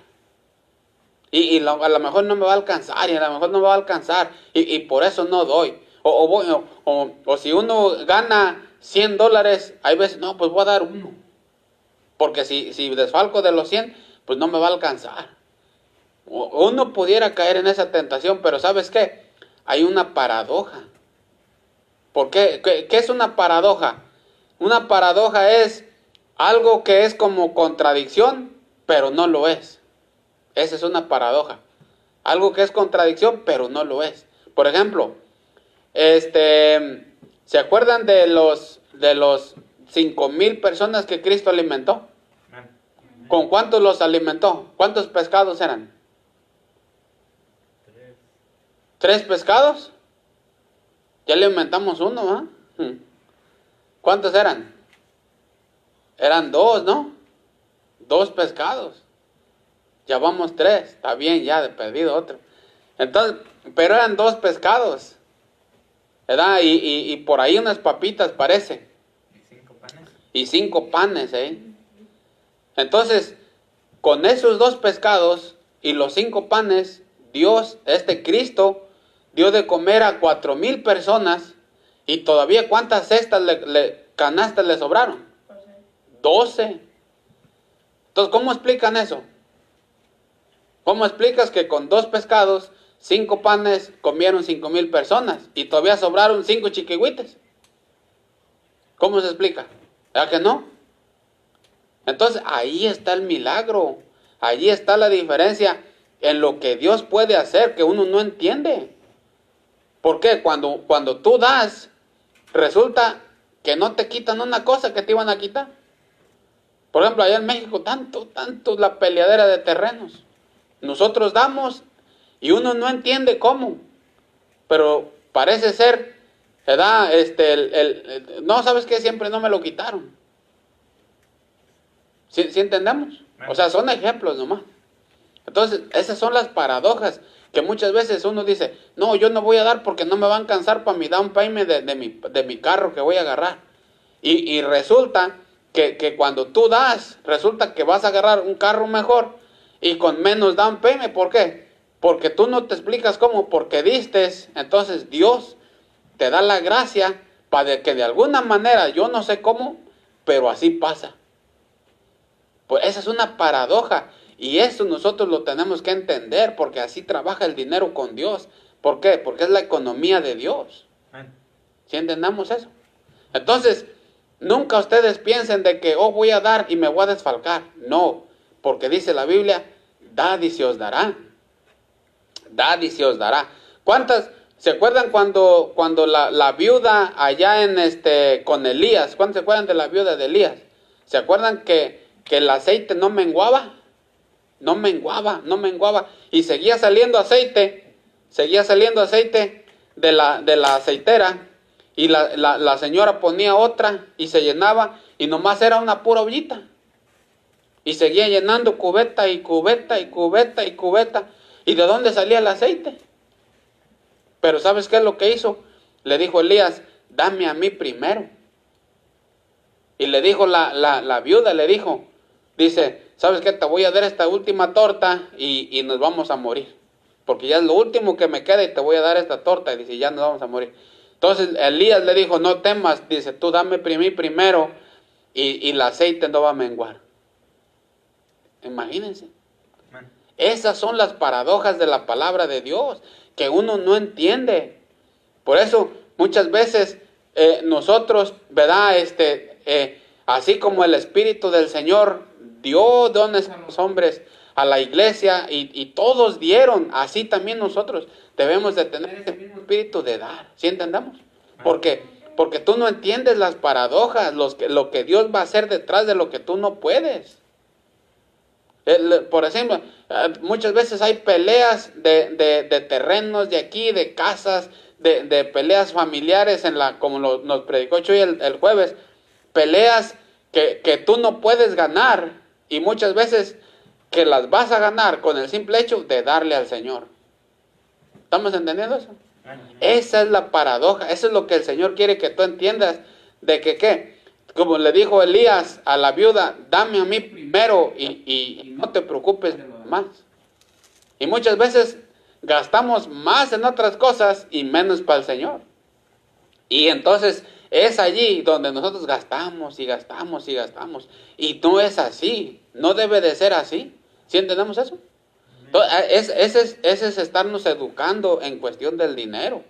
A lo mejor no me va a alcanzar, y a lo mejor no me va a alcanzar, y por eso no doy. O si uno gana $100, hay veces, no, pues voy a dar 1. Porque si desfalco de los 100, pues no me va a alcanzar. Uno pudiera caer en esa tentación, pero ¿sabes qué? Hay una paradoja. ¿Por qué? ¿Qué es una paradoja? Una paradoja es algo que es como contradicción, pero no lo es. Esa es una paradoja. Algo que es contradicción, pero no lo es. Por ejemplo, ¿se acuerdan de los 5,000 personas que Cristo alimentó? Amén. ¿Con cuántos los alimentó? ¿Cuántos pescados eran? 3 pescados. Ya le aumentamos 1, ¿ah? ¿Cuántos eran? Eran 2, ¿no? 2 pescados. Ya vamos 3. Está bien, ya de perdido otro. Entonces, pero eran 2 pescados, ¿verdad? Y por ahí unas papitas parece. ¿Y 5 panes? Y 5 panes, ¿eh? Entonces, con esos 2 pescados y los 5 panes, Dios, Cristo, dio de comer a 4,000 personas. Y todavía, ¿cuántas canastas le sobraron? 12. Entonces, ¿cómo explican eso? ¿Cómo explicas que con 2 pescados, 5 panes, comieron 5,000 personas y todavía sobraron 5 chiquihuites? ¿Cómo se explica? ¿Verdad que no? Entonces, ahí está el milagro. Allí está la diferencia en lo que Dios puede hacer, que uno no entiende. ¿Por qué? Cuando tú das, resulta que no te quitan una cosa que te iban a quitar. Por ejemplo, allá en México, tanto la peleadera de terrenos. Nosotros damos y uno no entiende cómo. Pero parece ser, ¿verdad? No, ¿sabes qué? Siempre no me lo quitaron. ¿Sí entendemos? O sea, son ejemplos nomás. Entonces, esas son las paradojas que muchas veces uno dice, no, yo no voy a dar porque no me va a alcanzar para mi down payment de mi carro que voy a agarrar. Y resulta que cuando tú das, resulta que vas a agarrar un carro mejor y con menos down payment. ¿Por qué? Porque tú no te explicas cómo, porque diste. Entonces Dios te da la gracia para que de alguna manera, yo no sé cómo, pero así pasa. Pues esa es una paradoja. Y eso nosotros lo tenemos que entender, porque así trabaja el dinero con Dios. ¿Por qué? Porque es la economía de Dios. ¿Sí entendamos eso? Entonces, nunca ustedes piensen de que, oh, voy a dar y me voy a desfalcar. No, porque dice la Biblia, dad y se os dará. Dad y se os dará. ¿Cuántas? ¿Se acuerdan cuando la viuda allá con Elías? ¿Cuántos se acuerdan de la viuda de Elías? ¿Se acuerdan que el aceite no menguaba? No menguaba. Y seguía saliendo aceite de la aceitera. Y la señora ponía otra y se llenaba. Y nomás era una pura ollita. Y seguía llenando cubeta y cubeta y cubeta y cubeta. ¿Y de dónde salía el aceite? Pero ¿sabes qué es lo que hizo? Le dijo Elías, dame a mí primero. Y le dijo la viuda, le dijo, dice, ¿sabes qué? Te voy a dar esta última torta y nos vamos a morir. Porque ya es lo último que me queda y te voy a dar esta torta. Y dice, ya nos vamos a morir. Entonces Elías le dijo, no temas, dice, tú dame primero y el aceite no va a menguar. Imagínense. Esas son las paradojas de la palabra de Dios, que uno no entiende. Por eso muchas veces nosotros, ¿verdad? Así como el Espíritu del Señor dio dones a los hombres, a la iglesia y todos dieron, así también nosotros debemos de tener ese mismo espíritu de dar, ¿sí entendamos? Porque tú no entiendes las paradojas, lo que Dios va a hacer detrás de lo que tú no puedes. Por ejemplo, muchas veces hay peleas de terrenos de aquí, de casas, de peleas familiares, como nos predicó Chuy el jueves, peleas que tú no puedes ganar y muchas veces que las vas a ganar con el simple hecho de darle al Señor. ¿Estamos entendiendo eso? Esa es la paradoja, eso es lo que el Señor quiere que tú entiendas, de que ¿qué? Como le dijo Elías a la viuda, dame a mí primero y no te preocupes de lo demás. Y muchas veces gastamos más en otras cosas y menos para el Señor. Y entonces es allí donde nosotros gastamos y gastamos y gastamos. Y no es así, no debe de ser así. ¿Sí entendemos eso? Ese es estarnos educando en cuestión del dinero.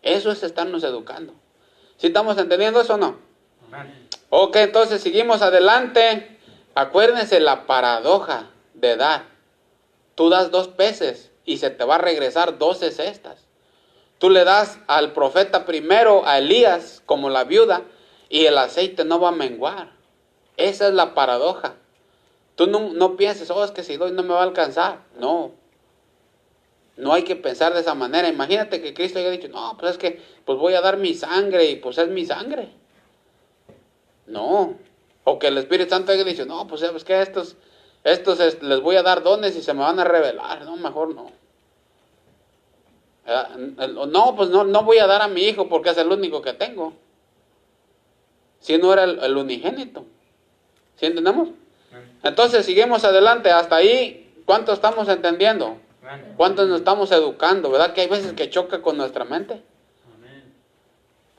Eso es estarnos educando. ¿Sí estamos entendiendo eso o no? Ok, entonces seguimos adelante. Acuérdense la paradoja de dar. Tú das 2 peces y se te va a regresar 12 cestas. Tú le das al profeta primero, a Elías, como la viuda, y el aceite no va a menguar. Esa es la paradoja. Tú no pienses, es que si doy no me va a alcanzar. No. No hay que pensar de esa manera. Imagínate que Cristo haya dicho, no, pues es que pues voy a dar mi sangre y pues es mi sangre. No. O que el Espíritu Santo haya dicho, no, pues es que estos les voy a dar dones y se me van a revelar. No, mejor no. No, pues no voy a dar a mi hijo porque es el único que tengo. Si no era el unigénito. ¿Sí entendemos? Entonces seguimos adelante. Hasta ahí, ¿cuánto estamos entendiendo? ¿Cuántos nos estamos educando? ¿Verdad que hay veces que choca con nuestra mente?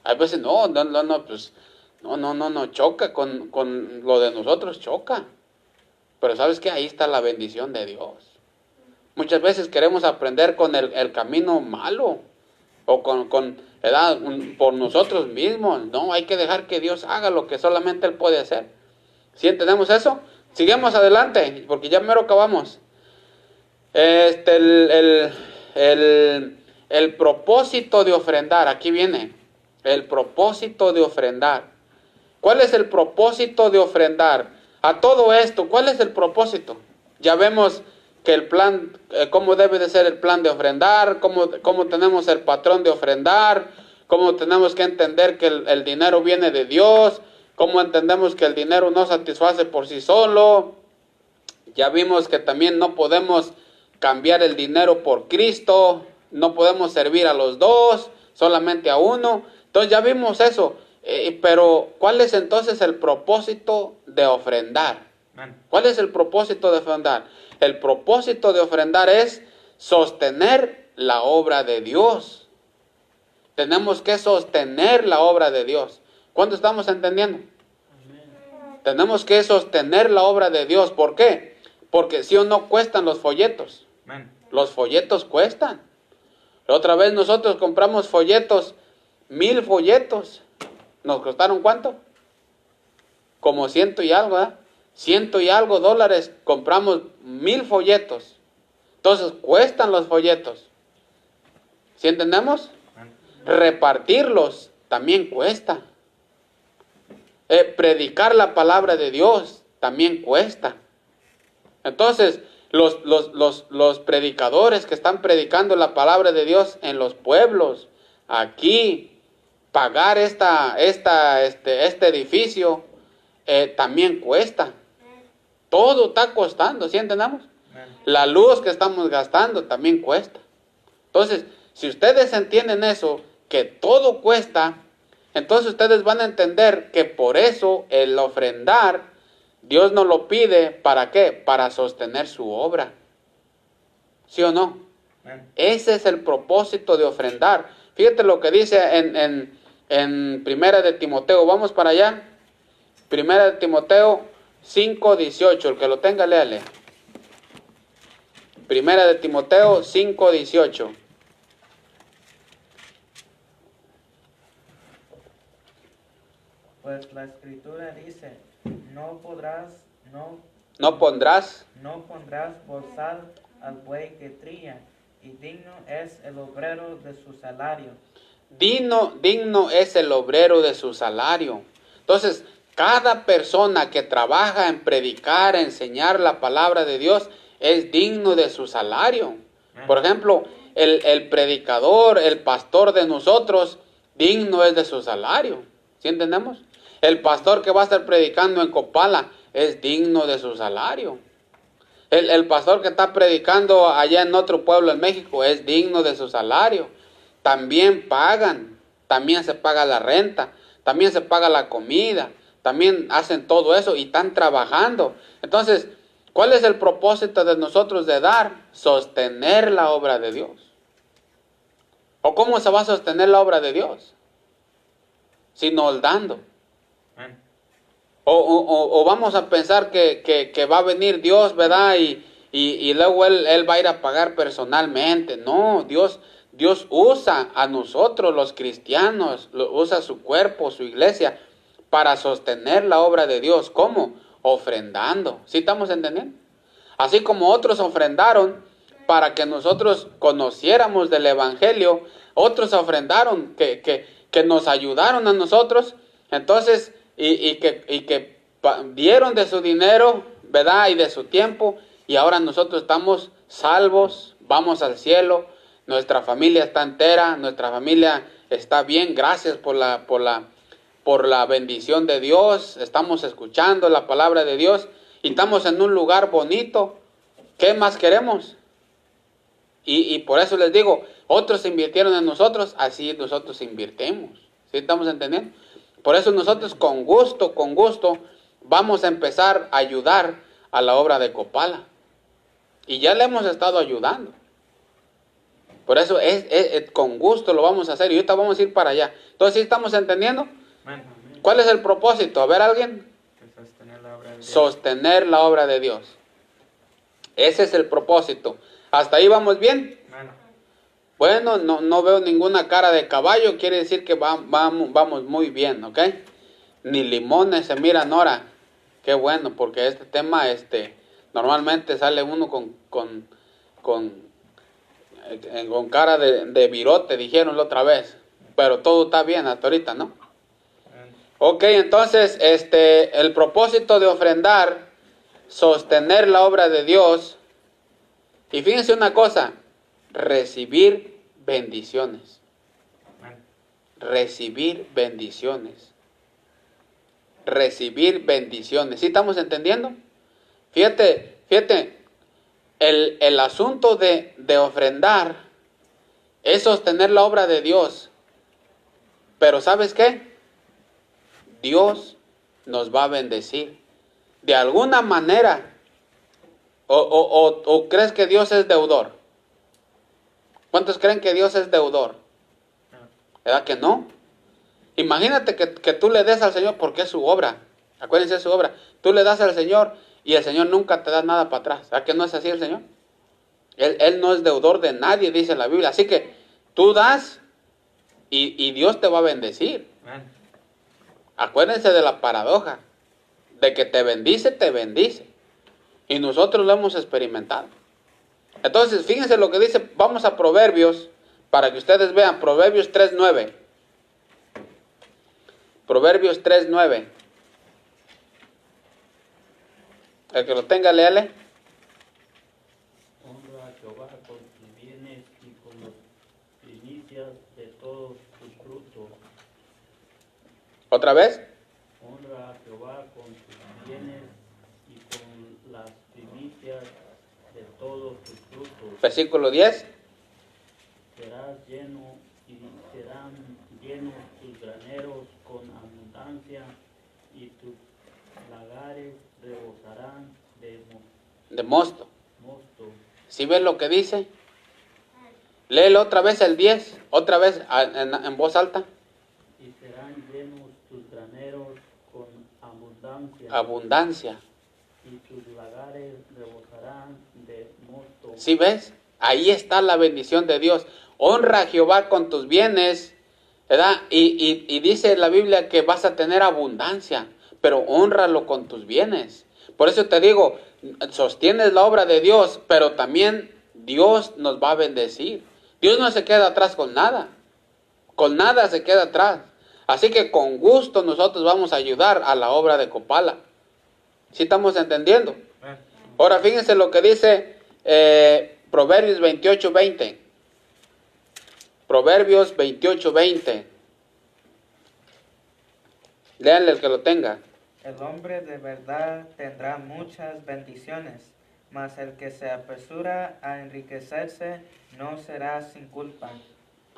Hay veces pues no choca con lo de nosotros, choca. Pero ¿sabes qué? Ahí está la bendición de Dios. Muchas veces queremos aprender con el camino malo o ¿verdad? Por nosotros mismos. No, hay que dejar que Dios haga lo que solamente Él puede hacer. ¿Sí entendemos eso? Sigamos adelante, porque ya mero acabamos. El propósito de ofrendar, aquí viene. El propósito de ofrendar. ¿Cuál es el propósito de ofrendar? A todo esto, ¿cuál es el propósito? Ya vemos que el plan, cómo debe de ser el plan de ofrendar, cómo tenemos el patrón de ofrendar, cómo tenemos que entender que el dinero viene de Dios, cómo entendemos que el dinero no satisface por sí solo. Ya vimos que también no podemos cambiar el dinero por Cristo, no podemos servir a los dos, solamente a uno. Entonces ya vimos eso. Pero ¿cuál es entonces el propósito de ofrendar? ¿Cuál es el propósito de ofrendar? El propósito de ofrendar es sostener la obra de Dios. Tenemos que sostener la obra de Dios. ¿Cuándo estamos entendiendo? Tenemos que sostener la obra de Dios. ¿Por qué? Porque sí o no cuestan los folletos. Los folletos cuestan. La otra vez nosotros compramos folletos, 1000 folletos. ¿Nos costaron cuánto? Como 100 y algo, ¿eh? 100 y algo dólares. Compramos 1000 folletos. Entonces cuestan los folletos. ¿Sí entendemos? Repartirlos también cuesta. Predicar la palabra de Dios también cuesta. Entonces, los predicadores que están predicando la palabra de Dios en los pueblos, aquí, pagar este edificio también cuesta. Todo está costando, ¿sí entendemos? La luz que estamos gastando también cuesta. Entonces, si ustedes entienden eso, que todo cuesta, entonces ustedes van a entender que por eso el ofrendar, Dios nos lo pide, ¿para qué? Para sostener su obra. ¿Sí o no? Ese es el propósito de ofrendar. Fíjate lo que dice en Primera de Timoteo. Vamos para allá. Primera de Timoteo 5:18. El que lo tenga, léale. Primera de Timoteo 5:18. Pues la escritura dice, no No pondrás. No pondrás bozal al buey que trilla, y digno es el obrero de su salario. Digno es el obrero de su salario. Entonces, cada persona que trabaja en predicar, enseñar la palabra de Dios, es digno de su salario. Por ejemplo, el predicador, el pastor de nosotros, digno es de su salario. ¿Sí entendemos? El pastor que va a estar predicando en Copala es digno de su salario. El pastor que está predicando allá en otro pueblo en México es digno de su salario. También pagan, también se paga la renta, también se paga la comida, también hacen todo eso y están trabajando. Entonces, ¿cuál es el propósito de nosotros de dar? Sostener la obra de Dios. ¿O cómo se va a sostener la obra de Dios? Sino dando. O vamos a pensar que va a venir Dios, ¿verdad? Y luego él va a ir a pagar personalmente. No, Dios usa a nosotros los cristianos, usa su cuerpo, su iglesia, para sostener la obra de Dios. ¿Cómo? Ofrendando. ¿Sí estamos entendiendo? Así como otros ofrendaron para que nosotros conociéramos del Evangelio, otros ofrendaron que nos ayudaron a nosotros. Entonces, y que dieron de su dinero, ¿verdad? Y de su tiempo, y ahora nosotros estamos salvos, vamos al cielo, nuestra familia está entera, nuestra familia está bien, gracias por la bendición de Dios, estamos escuchando la palabra de Dios, y estamos en un lugar bonito. ¿Qué más queremos? Y por eso les digo, otros invirtieron en nosotros, así nosotros invirtemos. ¿Sí estamos entendiendo? Por eso nosotros con gusto, vamos a empezar a ayudar a la obra de Copala. Y ya le hemos estado ayudando. Por eso con gusto lo vamos a hacer y ahorita vamos a ir para allá. Entonces, ¿sí estamos entendiendo? ¿Cuál es el propósito? A ver, ¿alguien? Sostener la obra de Dios. Sostener la obra de Dios. Ese es el propósito. ¿Hasta ahí vamos bien? Bueno, no veo ninguna cara de caballo, quiere decir que vamos muy bien, ¿ok? Ni limones se miran ahora. Qué bueno, porque este tema, normalmente sale uno con cara de virote, dijeron la otra vez. Pero todo está bien hasta ahorita, ¿no? Ok, entonces, el propósito de ofrendar, sostener la obra de Dios, y fíjense una cosa, recibir bendiciones. Recibir bendiciones. Recibir bendiciones. ¿Sí estamos entendiendo? Fíjate, el asunto de ofrendar es sostener la obra de Dios. Pero ¿sabes qué? Dios nos va a bendecir. De alguna manera. ¿O crees que Dios es deudor? ¿Cuántos creen que Dios es deudor? ¿Verdad que no? Imagínate que tú le des al Señor, porque es su obra. Acuérdense de su obra. Tú le das al Señor y el Señor nunca te da nada para atrás. ¿Verdad que no es así el Señor? Él no es deudor de nadie, dice la Biblia. Así que tú das y Dios te va a bendecir. Acuérdense de la paradoja. De que te bendice, te bendice. Y nosotros lo hemos experimentado. Entonces, fíjense lo que dice, vamos a Proverbios, para que ustedes vean, Proverbios 3:9. Proverbios 3:9. El que lo tenga, léale. Honra a Jehová con tus bienes y con las primicias de todos tus frutos. ¿Otra vez? Honra a Jehová con tus bienes y con las primicias de todos tus frutos. Versículo 10. Serás lleno y serán llenos tus graneros con abundancia y tus lagares rebosarán De mosto. mosto. ¿Sí ves lo que dice? Léelo otra vez el 10, otra vez en voz alta. Y serán llenos tus graneros con abundancia. Abundancia. Y tus lagares rebosarán de mosto. ¿Sí ves? Ahí está la bendición de Dios. Honra a Jehová con tus bienes, ¿verdad? Y dice la Biblia que vas a tener abundancia, pero hónralo con tus bienes. Por eso te digo, sostienes la obra de Dios, pero también Dios nos va a bendecir. Dios no se queda atrás con nada se queda atrás. Así que con gusto nosotros vamos a ayudar a la obra de Copala. ¿Sí estamos entendiendo? Ahora fíjense lo que dice Proverbios 28:20. Proverbios 28:20. Léanle el que lo tenga. El hombre de verdad tendrá muchas bendiciones, mas el que se apresura a enriquecerse no será sin culpa.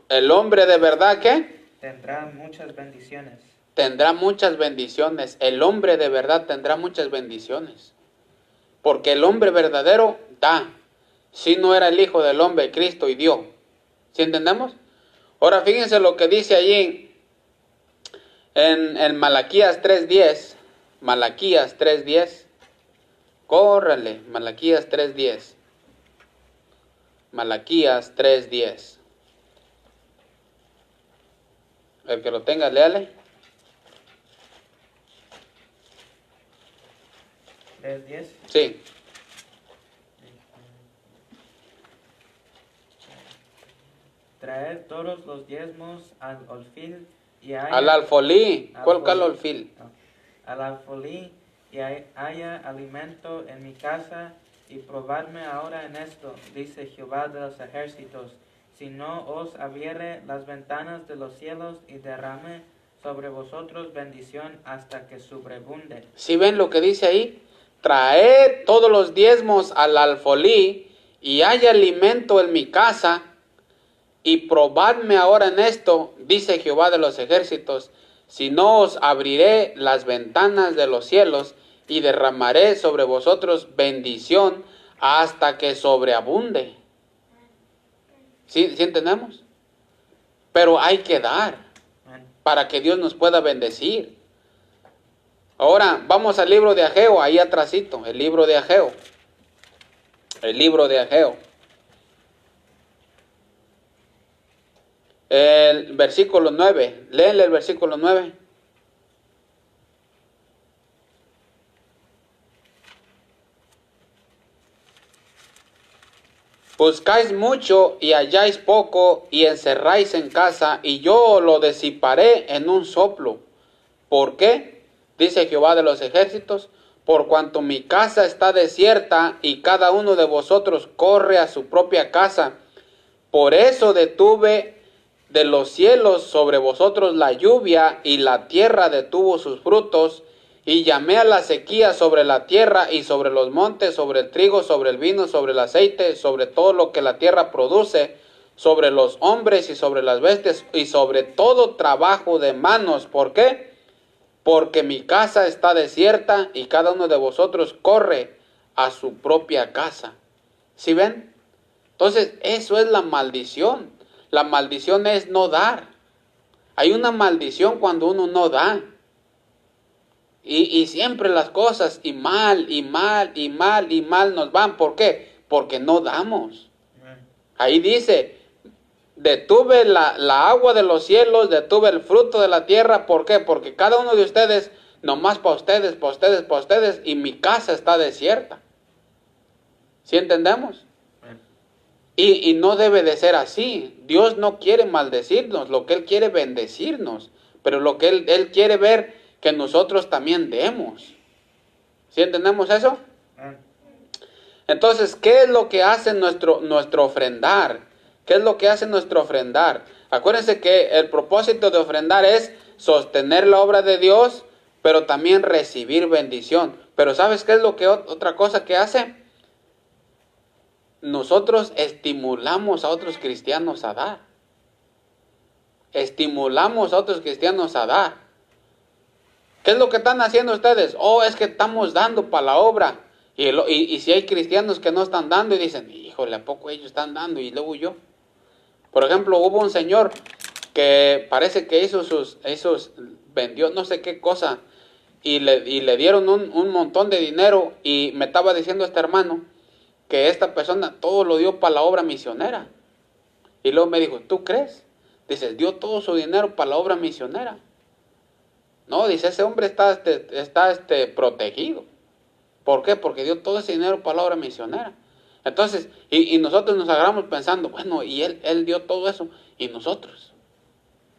El hombre de verdad, ¿qué? Tendrá muchas bendiciones. Tendrá muchas bendiciones. El hombre de verdad tendrá muchas bendiciones. Porque el hombre verdadero da. Si no era el Hijo del Hombre, Cristo, y dio. ¿Sí entendemos? Ahora fíjense lo que dice allí en Malaquías 3:10. Malaquías 3:10. Córrele, Malaquías 3:10. Malaquías 3:10. El que lo tenga, léale. 3:10. Sí. Traer todos los diezmos al alfil y haya, Al alfolí. ¿Cuál cal alfil? al alfolí y haya alimento en mi casa, y probarme ahora en esto, dice Jehová de los ejércitos, si no os abriere las ventanas de los cielos y derrame sobre vosotros bendición hasta que sobreabunde. ¿Sí ven lo que dice ahí? Traed todos los diezmos al alfolí y haya alimento en mi casa, y probadme ahora en esto, dice Jehová de los ejércitos, si no os abriré las ventanas de los cielos y derramaré sobre vosotros bendición hasta que sobreabunde. ¿Sí entendemos? Pero hay que dar para que Dios nos pueda bendecir. Ahora vamos al libro de Ageo, ahí atrásito, el libro de Ageo. El libro de Ageo. El versículo 9. Léenle el versículo 9. Buscáis mucho y halláis poco, y encerráis en casa, y yo lo disiparé en un soplo. ¿Por qué? Dice Jehová de los ejércitos, por cuanto mi casa está desierta, y cada uno de vosotros corre a su propia casa. Por eso detuve de los cielos sobre vosotros la lluvia, y la tierra detuvo sus frutos, y llamé a la sequía sobre la tierra y sobre los montes, sobre el trigo, sobre el vino, sobre el aceite, sobre todo lo que la tierra produce, sobre los hombres y sobre las bestias, y sobre todo trabajo de manos. ¿Por qué? Porque mi casa está desierta, y cada uno de vosotros corre a su propia casa. ¿Sí ven? Entonces, eso es la maldición. La maldición es no dar. Hay una maldición cuando uno no da. Y siempre las cosas y mal nos van. ¿Por qué? Porque no damos. Ahí dice, detuve la agua de los cielos, detuve el fruto de la tierra. ¿Por qué? Porque cada uno de ustedes, nomás para ustedes, y mi casa está desierta. ¿Sí entendemos? Y no debe de ser así. Dios no quiere maldecirnos, lo que Él quiere es bendecirnos. Pero lo que Él quiere ver, que nosotros también demos. ¿Sí entendemos eso? Entonces, ¿qué es lo que hace nuestro ofrendar? ¿Qué es lo que hace nuestro ofrendar? Acuérdense que el propósito de ofrendar es sostener la obra de Dios, pero también recibir bendición. Pero ¿sabes qué es lo que otra cosa que hace? Nosotros estimulamos a otros cristianos a dar. Estimulamos a otros cristianos a dar. ¿Qué es lo que están haciendo ustedes? Oh, es que estamos dando para la obra. Y si hay cristianos que no están dando y dicen, híjole, ¿a poco ellos están dando? Y luego yo. Por ejemplo, hubo un señor que parece que vendió no sé qué cosa y le dieron un montón de dinero, y me estaba diciendo este hermano que esta persona todo lo dio para la obra misionera. Y luego me dijo, ¿tú crees? Dice, dio todo su dinero para la obra misionera. No, dice, ese hombre está protegido. ¿Por qué? Porque dio todo ese dinero para la obra misionera. Entonces, y nosotros nos agarramos pensando, bueno, y él dio todo eso, y nosotros.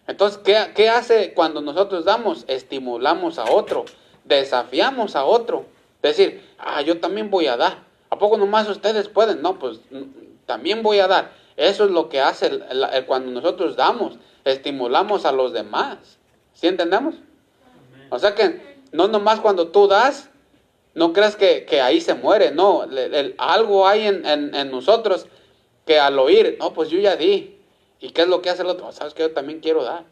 Entonces, ¿qué hace cuando nosotros damos? Estimulamos a otro, desafiamos a otro. Decir, yo también voy a dar. ¿A poco nomás ustedes pueden? No, pues también voy a dar. Eso es lo que hace cuando nosotros damos, estimulamos a los demás. ¿Sí entendemos? O sea que no nomás cuando tú das, no creas que ahí se muere, no. Algo hay en nosotros que al oír, no, pues yo ya di. ¿Y qué es lo que hace el otro? ¿Sabes que yo también quiero dar?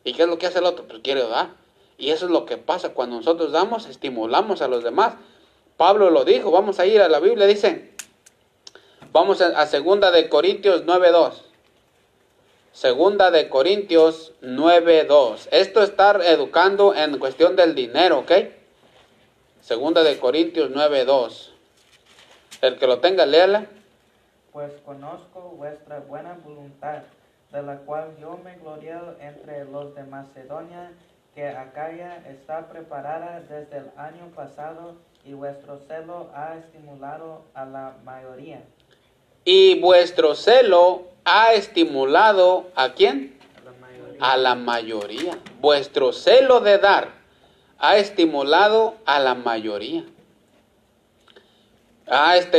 ¿Y qué es lo que hace el otro? Pues quiero dar. Y eso es lo que pasa cuando nosotros damos, estimulamos a los demás. Pablo lo dijo, vamos a ir a la Biblia, dice, vamos a 2 de Corintios 9:2. 2 de Corintios 9:2. Esto está educando en cuestión del dinero, ¿ok? 2 de Corintios 9:2. El que lo tenga, léala. Pues conozco vuestra buena voluntad, de la cual yo me glorío entre los de Macedonia, que Acaya está preparada desde el año pasado, y vuestro celo ha estimulado a la mayoría. Y vuestro celo ha estimulado ¿a quién? A la mayoría. A la mayoría. Vuestro celo de dar ha estimulado a la mayoría.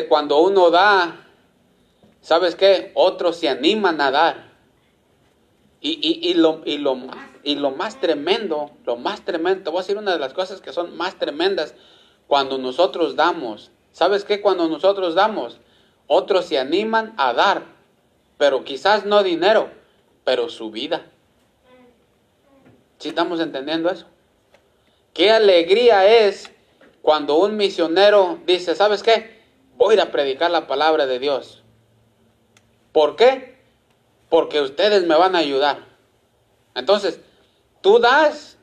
Cuando uno da, ¿sabes qué? Otros se animan a dar. Y lo más tremendo, te voy a decir una de las cosas que son más tremendas, cuando nosotros damos. ¿Sabes qué? Cuando nosotros damos, otros se animan a dar, pero quizás no dinero, pero su vida. ¿Sí estamos entendiendo eso? Qué alegría es cuando un misionero dice, ¿sabes qué? Voy a ir a predicar la palabra de Dios. ¿Por qué? Porque ustedes me van a ayudar. Entonces, tú das,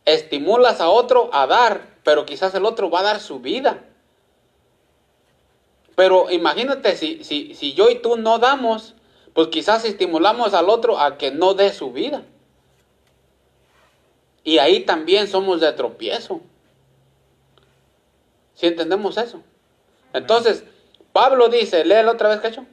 estimulas a otro a dar, pero quizás el otro va a dar su vida. Pero imagínate, si yo y tú no damos, pues quizás estimulamos al otro a que no dé su vida. Y ahí también somos de tropiezo. ¿Sí entendemos eso? Entonces, Pablo dice, léelo otra vez, Cacho.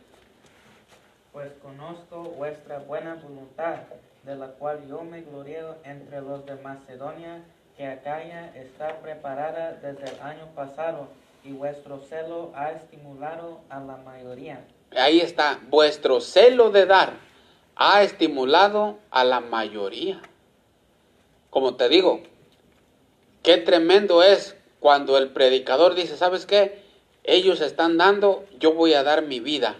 Pues conozco vuestra buena voluntad, de la cual yo me glorío entre los de Macedonia, que Acaya está preparada desde el año pasado, y vuestro celo ha estimulado a la mayoría. Ahí está, vuestro celo de dar ha estimulado a la mayoría. Como te digo, qué tremendo es cuando el predicador dice, ¿sabes qué? Ellos están dando, yo voy a dar mi vida.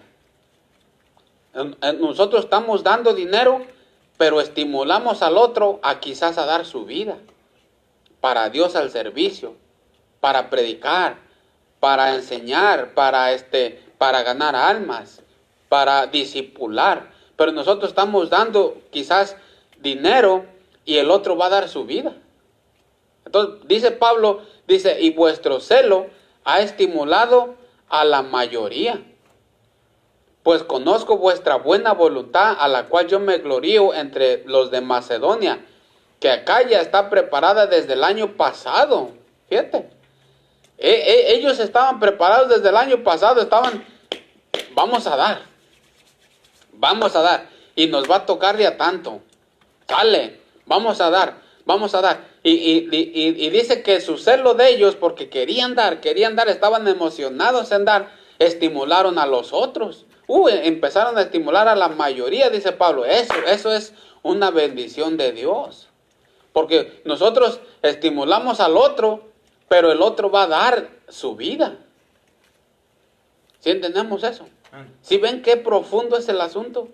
Nosotros estamos dando dinero, pero estimulamos al otro a quizás a dar su vida. Para Dios al servicio, para predicar, para enseñar, para ganar almas, para discipular. Pero nosotros estamos dando quizás dinero y el otro va a dar su vida. Entonces, dice Pablo, dice, y vuestro celo ha estimulado a la mayoría. Pues conozco vuestra buena voluntad, a la cual yo me glorío entre los de Macedonia, que Acaya está preparada desde el año pasado. Fíjate. Ellos estaban preparados desde el año pasado, vamos a dar. Y nos va a tocar de a tanto. Sale, vamos a dar. Y dice que su celo de ellos, porque querían dar, estaban emocionados en dar, estimularon a los otros. Empezaron a estimular a la mayoría, dice Pablo. Eso es una bendición de Dios. Porque nosotros estimulamos al otro, pero el otro va a dar su vida. ¿Sí entendemos eso? ¿Sí ven qué profundo es el asunto?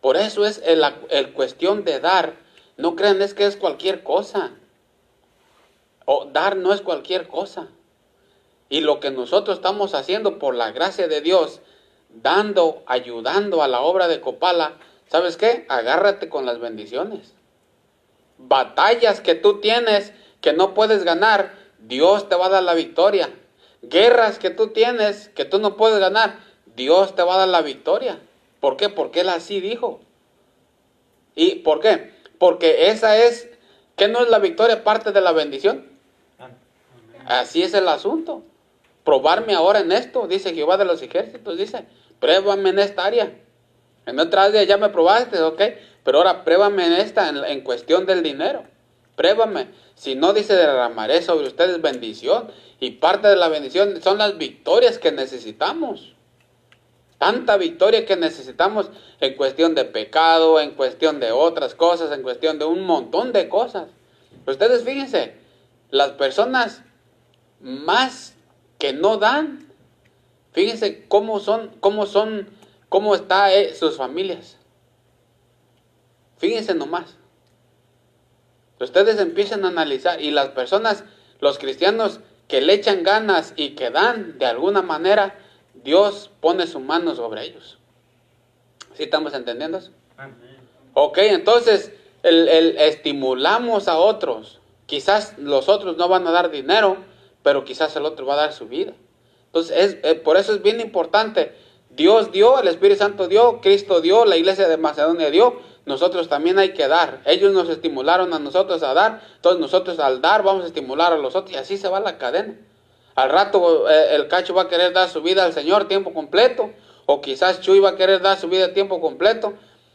Por eso es el cuestión de dar. No crean es que es cualquier cosa. Dar no es cualquier cosa. Y lo que nosotros estamos haciendo por la gracia de Dios, dando, ayudando a la obra de Copala, ¿sabes qué? Agárrate con las bendiciones. Batallas que tú tienes que no puedes ganar, Dios te va a dar la victoria. Guerras que tú tienes que tú no puedes ganar, Dios te va a dar la victoria. ¿Por qué? Porque Él así dijo. ¿Y por qué? Porque esa es, ¿qué no es la victoria parte de la bendición? Así es el asunto. Probarme ahora en esto, dice Jehová de los ejércitos, dice, pruébame en esta área. En otra área ya me probaste, ok, pero ahora pruébame en esta, en cuestión del dinero. Pruébame. Si no, dice, derramaré sobre ustedes bendición. Y parte de la bendición son las victorias que necesitamos. Tanta victoria que necesitamos en cuestión de pecado, en cuestión de otras cosas, en cuestión de un montón de cosas. Ustedes fíjense, las personas más que no dan, fíjense cómo están sus familias. Fíjense nomás. Ustedes empiezan a analizar, y las personas, los cristianos que le echan ganas y que dan de alguna manera, Dios pone su mano sobre ellos. ¿Sí estamos entendiendo eso? Amén. Ok, entonces estimulamos a otros. Quizás los otros no van a dar dinero, pero quizás el otro va a dar su vida. Entonces, por eso es bien importante. Dios dio, el Espíritu Santo dio, Cristo dio, la iglesia de Macedonia dio. Nosotros también hay que dar. Ellos nos estimularon a nosotros a dar. Entonces nosotros al dar vamos a estimular a los otros. Y así se va la cadena. Al rato el Cacho va a querer dar su vida al Señor tiempo completo. O quizás Chuy va a querer dar su vida a tiempo completo.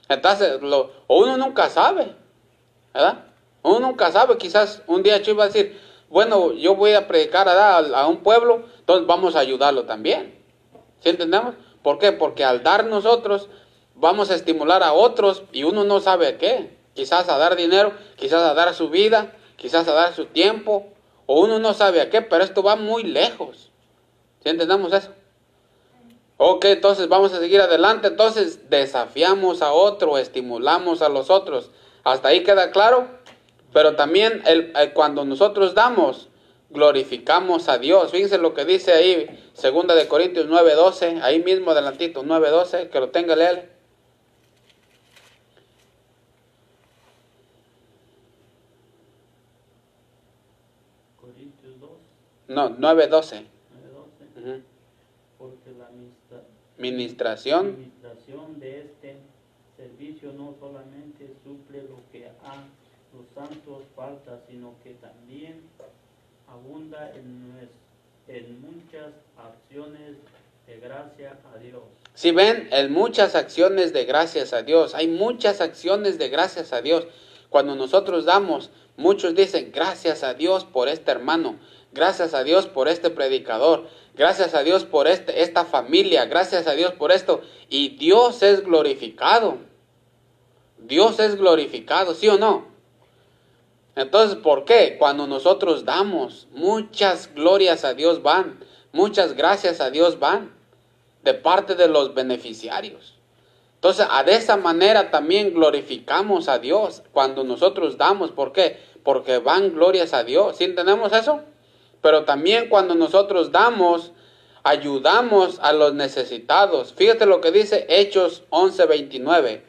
Entonces, uno nunca sabe. ¿Verdad? Uno nunca sabe. Quizás un día Chuy va a decir, bueno, yo voy a predicar a un pueblo, entonces vamos a ayudarlo también. ¿Sí entendemos? ¿Por qué? Porque al dar nosotros, vamos a estimular a otros y uno no sabe a qué. Quizás a dar dinero, quizás a dar su vida, quizás a dar su tiempo, o uno no sabe a qué, pero esto va muy lejos. ¿Sí entendemos eso? Ok, entonces vamos a seguir adelante. Entonces desafiamos a otro, estimulamos a los otros. ¿Hasta ahí queda claro? Pero también cuando nosotros damos, glorificamos a Dios. Fíjense lo que dice ahí, 2 de Corintios 9:12, ahí mismo adelantito, 9:12, que lo tenga, léale. Corintios 2, No, 9:12. 9:12. Porque la Ministración administración de este servicio no solamente suple lo que a los santos falta, sino que también abunda en muchas acciones de gracia a Dios. Si ven, en muchas acciones de gracias a Dios, hay muchas acciones de gracias a Dios. Cuando nosotros damos, muchos dicen, gracias a Dios por este hermano, gracias a Dios por este predicador, gracias a Dios por esta familia, gracias a Dios por esto. Y Dios es glorificado. Dios es glorificado, ¿sí o no? Entonces, ¿por qué? Cuando nosotros damos, muchas glorias a Dios van, muchas gracias a Dios van, de parte de los beneficiarios. Entonces, de esa manera también glorificamos a Dios cuando nosotros damos. ¿Por qué? Porque van glorias a Dios. ¿Sí entendemos eso? Pero también cuando nosotros damos, ayudamos a los necesitados. Fíjate lo que dice Hechos 11:29.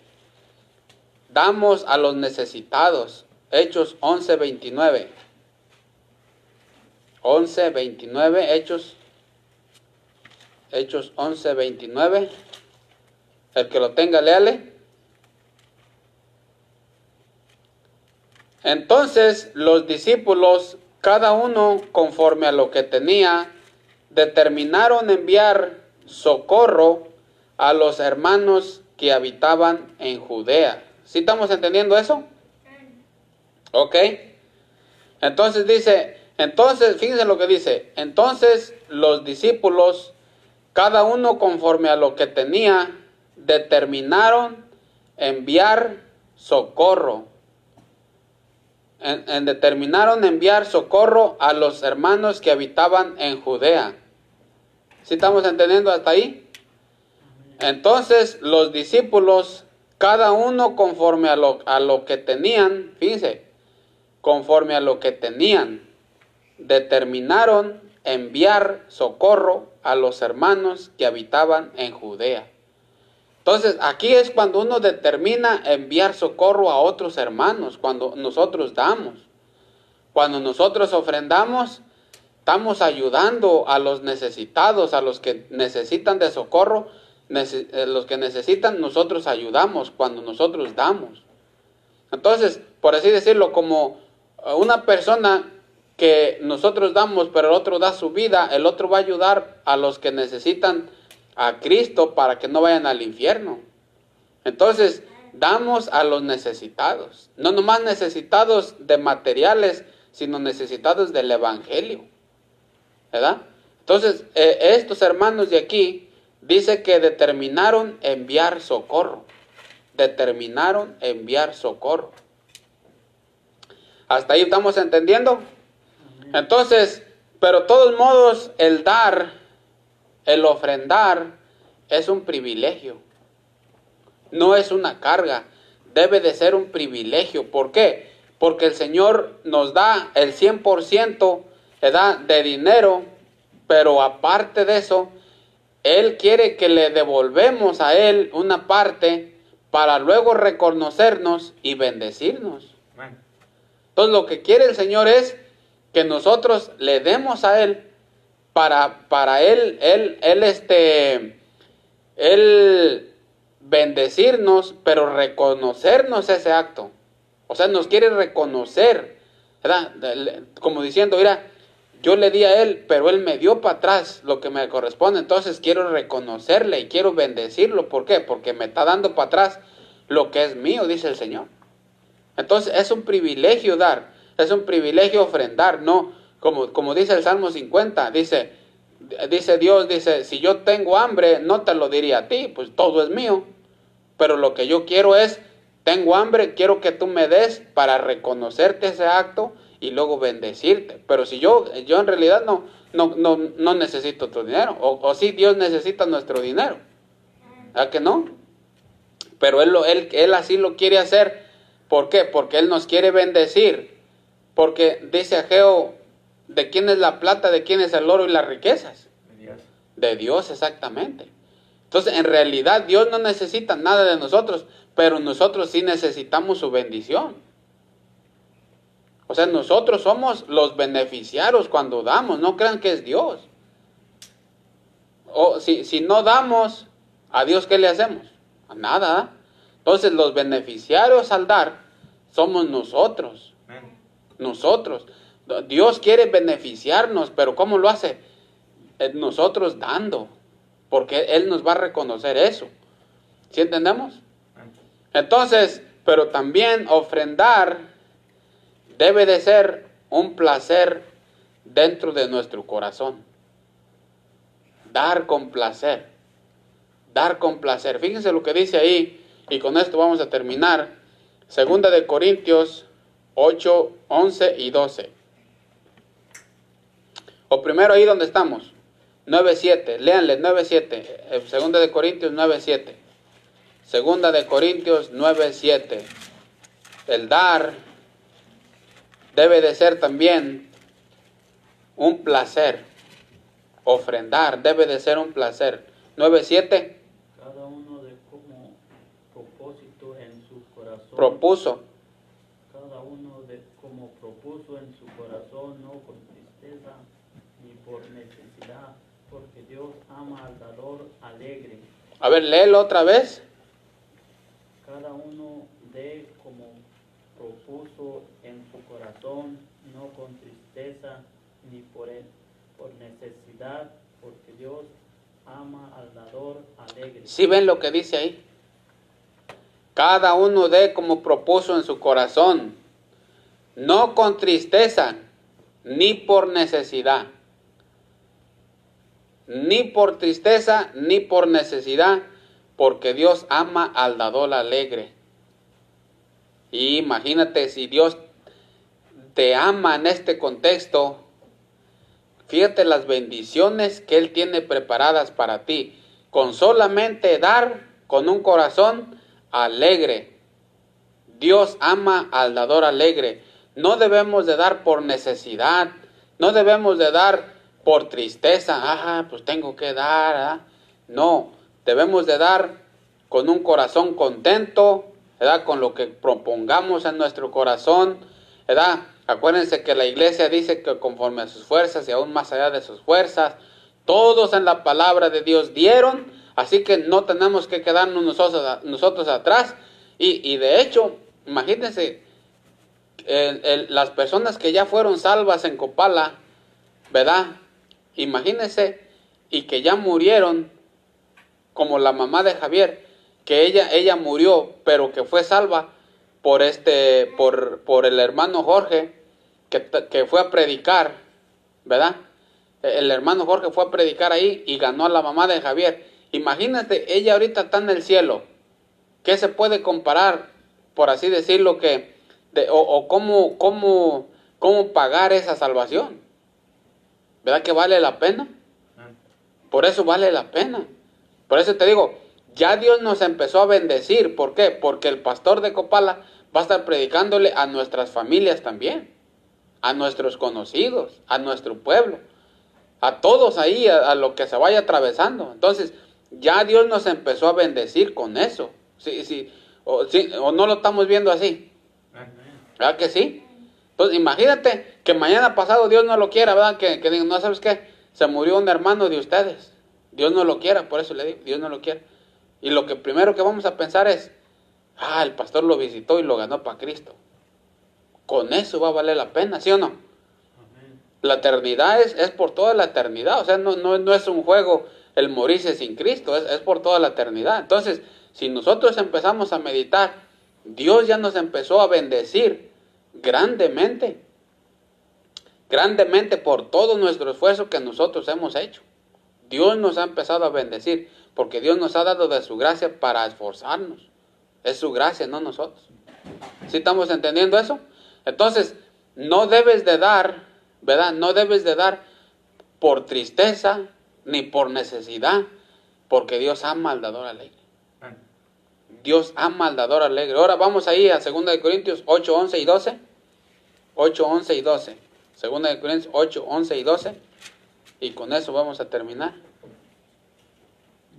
Damos a los necesitados. Hechos 11:29. 11:29, Hechos 11:29. El que lo tenga, léale. Entonces los discípulos, cada uno conforme a lo que tenía, determinaron enviar socorro a los hermanos que habitaban en Judea. ¿Sí estamos entendiendo eso? Ok. Entonces dice, fíjense lo que dice. Entonces los discípulos, cada uno conforme a lo que tenía, determinaron enviar socorro. Determinaron enviar socorro a los hermanos que habitaban en Judea. ¿Sí estamos entendiendo hasta ahí? Entonces los discípulos, cada uno conforme a lo que tenían, fíjense, conforme a lo que tenían, determinaron enviar socorro a los hermanos que habitaban en Judea. Entonces, aquí es cuando uno determina enviar socorro a otros hermanos, cuando nosotros damos. Cuando nosotros ofrendamos, estamos ayudando a los necesitados, a los que necesitan de socorro, los que necesitan, nosotros ayudamos cuando nosotros damos. Entonces, por así decirlo, como una persona que nosotros damos, pero el otro da su vida, el otro va a ayudar a los que necesitan a Cristo para que no vayan al infierno. Entonces, damos a los necesitados, no nomás necesitados de materiales, sino necesitados del evangelio, ¿verdad? Entonces, estos hermanos de aquí, dice que determinaron enviar socorro, determinaron enviar socorro. ¿Hasta ahí estamos entendiendo? Entonces, pero de todos modos, el dar, el ofrendar, es un privilegio. No es una carga, debe de ser un privilegio. ¿Por qué? Porque el Señor nos da el 100% de dinero, pero aparte de eso, Él quiere que le devolvemos a Él una parte para luego reconocernos y bendecirnos. Amén. Entonces lo que quiere el Señor es que nosotros le demos a Él para Él bendecirnos, pero reconocernos ese acto. O sea, nos quiere reconocer, ¿verdad? Como diciendo, mira, yo le di a Él, pero Él me dio para atrás lo que me corresponde. Entonces quiero reconocerle y quiero bendecirlo. ¿Por qué? Porque me está dando para atrás lo que es mío, dice el Señor. Entonces es un privilegio dar, es un privilegio ofrendar, no como dice el Salmo 50, dice Dios, dice, si yo tengo hambre, no te lo diría a ti, pues todo es mío, pero lo que yo quiero es, tengo hambre, quiero que tú me des para reconocerte ese acto y luego bendecirte. Pero si yo en realidad no necesito tu dinero, o si Dios necesita nuestro dinero, ¿verdad que no? Pero Él así lo quiere hacer. ¿Por qué? Porque Él nos quiere bendecir. Porque dice Ageo, ¿de quién es la plata? ¿De quién es el oro y las riquezas? De Dios. De Dios, exactamente. Entonces, en realidad, Dios no necesita nada de nosotros, pero nosotros sí necesitamos su bendición. O sea, nosotros somos los beneficiarios cuando damos, no crean que es Dios. O si no damos, ¿a Dios qué le hacemos? A nada. Entonces, los beneficiarios al dar somos nosotros. Amén. Nosotros. Dios quiere beneficiarnos, pero ¿cómo lo hace? Nosotros dando, porque Él nos va a reconocer eso. ¿Sí entendemos? Amén. Entonces, pero también ofrendar debe de ser un placer dentro de nuestro corazón. Dar con placer. Dar con placer. Fíjense lo que dice ahí, y con esto vamos a terminar. 2 de Corintios 8, 11 y 12. O primero ahí donde estamos, 9:7, léanle 9:7, 2 de Corintios 9:7. 2 de Corintios 9:7. El dar debe de ser también un placer. Ofrendar debe de ser un placer. 9:7. Cada uno de como propósito en su corazón. Propuso. Cada uno de como propuso en su corazón, no con tristeza ni por necesidad, porque Dios ama al dador alegre. A ver, léelo otra vez. Cada uno de como propuso en su corazón, no con tristeza ni por necesidad, porque Dios ama al dador alegre. ¿Sí ven lo que dice ahí? Cada uno dé como propuso en su corazón, no con tristeza, ni por necesidad. Ni por tristeza, ni por necesidad, porque Dios ama al dador alegre. Y imagínate si Dios te ama en este contexto, fíjate las bendiciones que Él tiene preparadas para ti, con solamente dar con un corazón alegre. Dios ama al dador alegre. No debemos de dar por necesidad, no debemos de dar por tristeza, pues tengo que dar, No, debemos de dar con un corazón contento, ¿verdad? Con lo que propongamos en nuestro corazón, ¿verdad? Acuérdense que la iglesia dice que conforme a sus fuerzas y aún más allá de sus fuerzas, todos en la palabra de Dios dieron, así que no tenemos que quedarnos nosotros atrás. Y de hecho, imagínense, las personas que ya fueron salvas en Copala, ¿verdad? Imagínense, y que ya murieron, como la mamá de Javier, que ella murió, pero que fue salva por el hermano Jorge, que fue a predicar, ¿verdad? El hermano Jorge fue a predicar ahí y ganó a la mamá de Javier. Imagínate, ella ahorita está en el cielo. ¿Qué se puede comparar, por así decirlo, cómo pagar esa salvación? ¿Verdad que vale la pena? Por eso vale la pena. Por eso te digo, ya Dios nos empezó a bendecir. ¿Por qué? Porque el pastor de Copala va a estar predicándole a nuestras familias también, a nuestros conocidos, a nuestro pueblo, a todos ahí, a lo que se vaya atravesando. Entonces, ya Dios nos empezó a bendecir con eso. Sí, o no lo estamos viendo así. ¿Verdad que sí? Entonces, imagínate que mañana pasado Dios no lo quiera, ¿verdad? Que digan, no, ¿sabes qué? Se murió un hermano de ustedes. Dios no lo quiera, por eso le digo, Dios no lo quiere. Y lo que primero que vamos a pensar es, el pastor lo visitó y lo ganó para Cristo. Con eso va a valer la pena, ¿sí o no? Amén. La eternidad es por toda la eternidad, o sea, no es un juego el morirse sin Cristo, es por toda la eternidad. Entonces, si nosotros empezamos a meditar, Dios ya nos empezó a bendecir grandemente por todo nuestro esfuerzo que nosotros hemos hecho. Dios nos ha empezado a bendecir, porque Dios nos ha dado de su gracia para esforzarnos. Es su gracia, no nosotros. ¿Sí estamos entendiendo eso? Entonces, no debes de dar, ¿verdad? No debes de dar por tristeza ni por necesidad, porque Dios ama al dador alegre. Dios ama al dador alegre. Ahora vamos ahí a 2 de Corintios 8, 11 y 12. 8, 11 y 12. 2 de Corintios 8, 11 y 12. Y con eso vamos a terminar.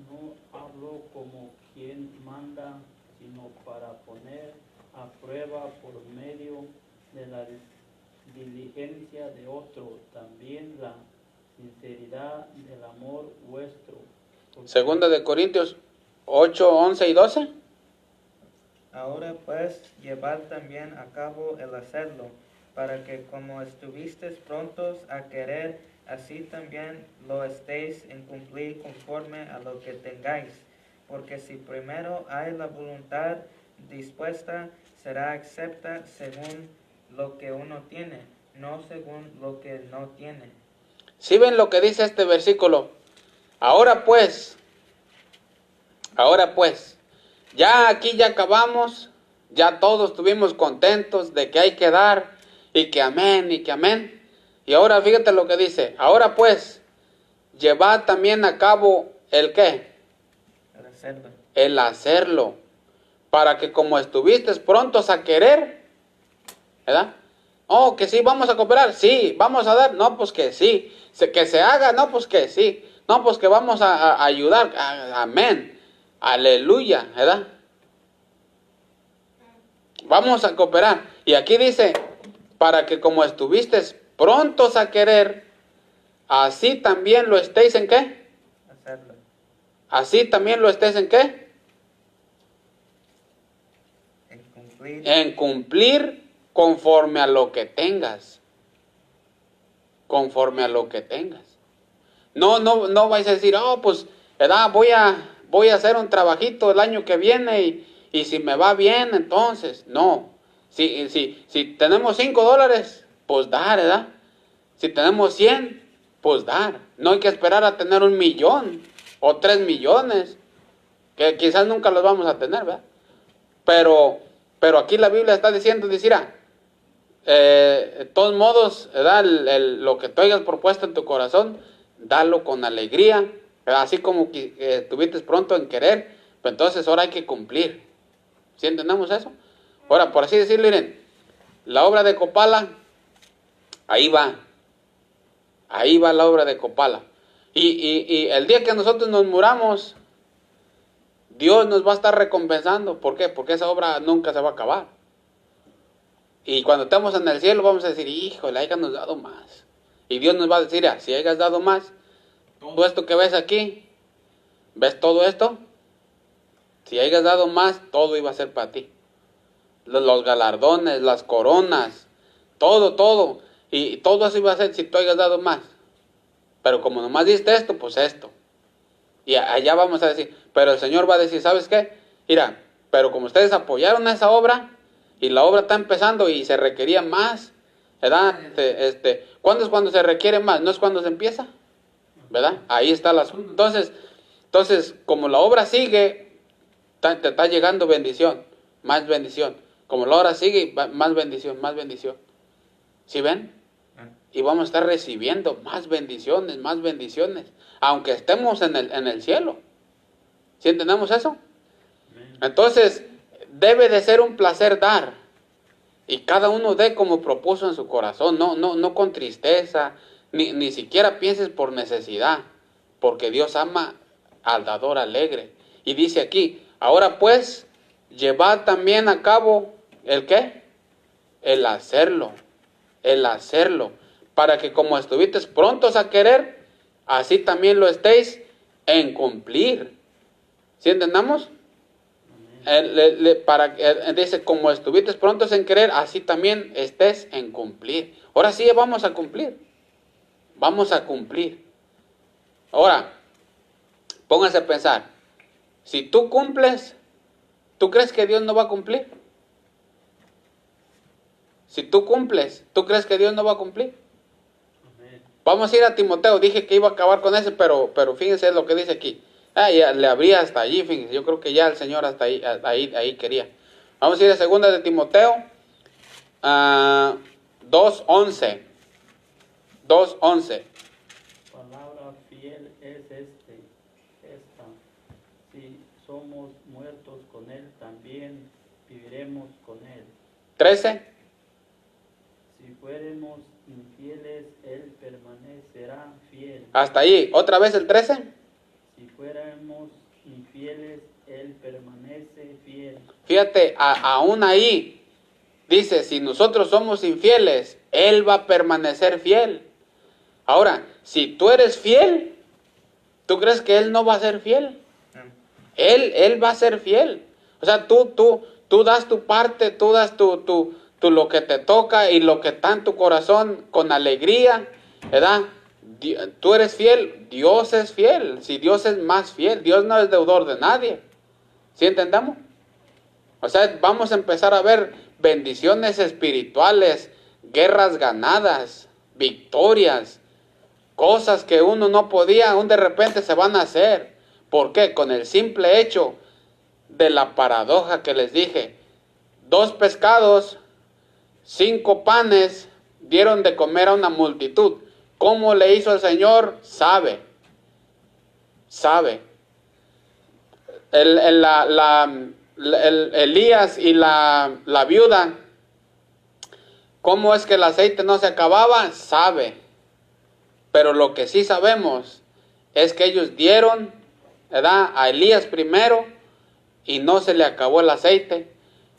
No hablo como quien manda, sino para poner a prueba por medio de la diligencia de otro, también la sinceridad del amor vuestro. Segunda de Corintios 8, 11 y 12. Ahora pues, llevad también a cabo el hacerlo, para que como estuvisteis prontos a querer, así también lo estéis en cumplir conforme a lo que tengáis. Porque si primero hay la voluntad dispuesta, será acepta según lo que uno tiene, no según lo que no tiene. ¿Sí ven lo que dice este versículo? Ahora pues, ya aquí ya acabamos, ya todos estuvimos contentos de que hay que dar, y que amén, y que amén. Y ahora fíjate lo que dice, ahora pues, llevad también a cabo el ¿qué? El hacerlo, para que como estuviste prontos a querer, ¿verdad? Oh, que sí, vamos a cooperar, sí, vamos a dar, no, pues que sí, que se haga, no, pues que sí, no, pues que vamos a ayudar, amén, aleluya, ¿verdad? Vamos a cooperar. Y aquí dice, para que como estuviste prontos a querer, así también lo estéis en ¿qué? Hacerlo. Así también lo estés en ¿qué? En cumplir conforme a lo que tengas. Conforme a lo que tengas. No vais a decir, pues, ¿verdad? Voy a hacer un trabajito el año que viene y si me va bien, entonces. No. Si tenemos $5, pues dar, ¿verdad? Si tenemos 100, pues dar. No hay que esperar a tener 1 millón o 3 millones, que quizás nunca los vamos a tener, ¿verdad? Pero aquí la Biblia está diciendo, de todos modos, ¿verdad? Lo que tú hayas propuesto en tu corazón, dalo con alegría, ¿verdad? Así como que estuviste pronto en querer, pues entonces ahora hay que cumplir. ¿Sí entendemos eso? Ahora, por así decirlo, miren, la obra de Copala, ahí va la obra de Copala. Y el día que nosotros nos muramos, Dios nos va a estar recompensando. ¿Por qué? Porque esa obra nunca se va a acabar. Y cuando estemos en el cielo vamos a decir, híjole, hayas dado más. Y Dios nos va a decir, si hayas dado más, todo esto que ves aquí, ¿ves todo esto? Si hayas dado más, todo iba a ser para ti. los galardones, las coronas, todo. Y todo eso iba a ser si tú hayas dado más. Pero como nomás diste esto, pues esto. Y allá vamos a decir, pero el Señor va a decir, ¿sabes qué? Mira, pero como ustedes apoyaron esa obra, y la obra está empezando y se requería más, ¿verdad? ¿Cuándo es cuando se requiere más? ¿No es cuando se empieza? ¿Verdad? Ahí está el asunto. Entonces, como la obra sigue, te está llegando bendición, más bendición. Como la obra sigue, más bendición, más bendición. ¿Sí ven? Y vamos a estar recibiendo más bendiciones, aunque estemos en el cielo. ¿Sí entendemos eso? Entonces, debe de ser un placer dar. Y cada uno dé como propuso en su corazón, no con tristeza, ni siquiera pienses por necesidad, porque Dios ama al dador alegre. Y dice aquí, ahora pues, llevad también a cabo, ¿el qué? El hacerlo, para que como estuvisteis prontos a querer, así también lo estéis en cumplir. ¿Sí entendamos? Dice, como estuviste prontos en querer, así también estés en cumplir. Ahora sí vamos a cumplir. Ahora, póngase a pensar. Si tú cumples, ¿tú crees que Dios no va a cumplir? Si tú cumples, ¿tú crees que Dios no va a cumplir? Vamos a ir a Timoteo. Dije que iba a acabar con ese, pero fíjense lo que dice aquí. Ya le abría hasta allí, fíjense. Yo creo que ya el Señor hasta ahí quería. Vamos a ir a 2 de Timoteo 2:11. 2:11. Palabra fiel es esta. Si somos muertos con Él, también viviremos con Él. 13. Si fuéramos infieles, Él permanecerá fiel. Hasta ahí. ¿Otra vez el 13? Si fuéramos infieles, Él permanece fiel. Fíjate, aún ahí dice, si nosotros somos infieles, Él va a permanecer fiel. Ahora, si tú eres fiel, ¿tú crees que Él no va a ser fiel? Él va a ser fiel. O sea, tú das tu parte, tú das tu lo que te toca y lo que está en tu corazón con alegría, ¿verdad? Tú eres fiel, Dios es fiel. Si Dios es más fiel, Dios no es deudor de nadie. ¿Sí entendemos? O sea, vamos a empezar a ver bendiciones espirituales, guerras ganadas, victorias, cosas que uno no podía, aún de repente se van a hacer. ¿Por qué? Con el simple hecho de la paradoja que les dije. 2 pescados, 5 panes dieron de comer a una multitud. ¿Cómo le hizo el Señor? Sabe. Elías y la viuda, ¿cómo es que el aceite no se acababa? Sabe. Pero lo que sí sabemos es que ellos dieron, ¿verdad?, a Elías primero y no se le acabó el aceite.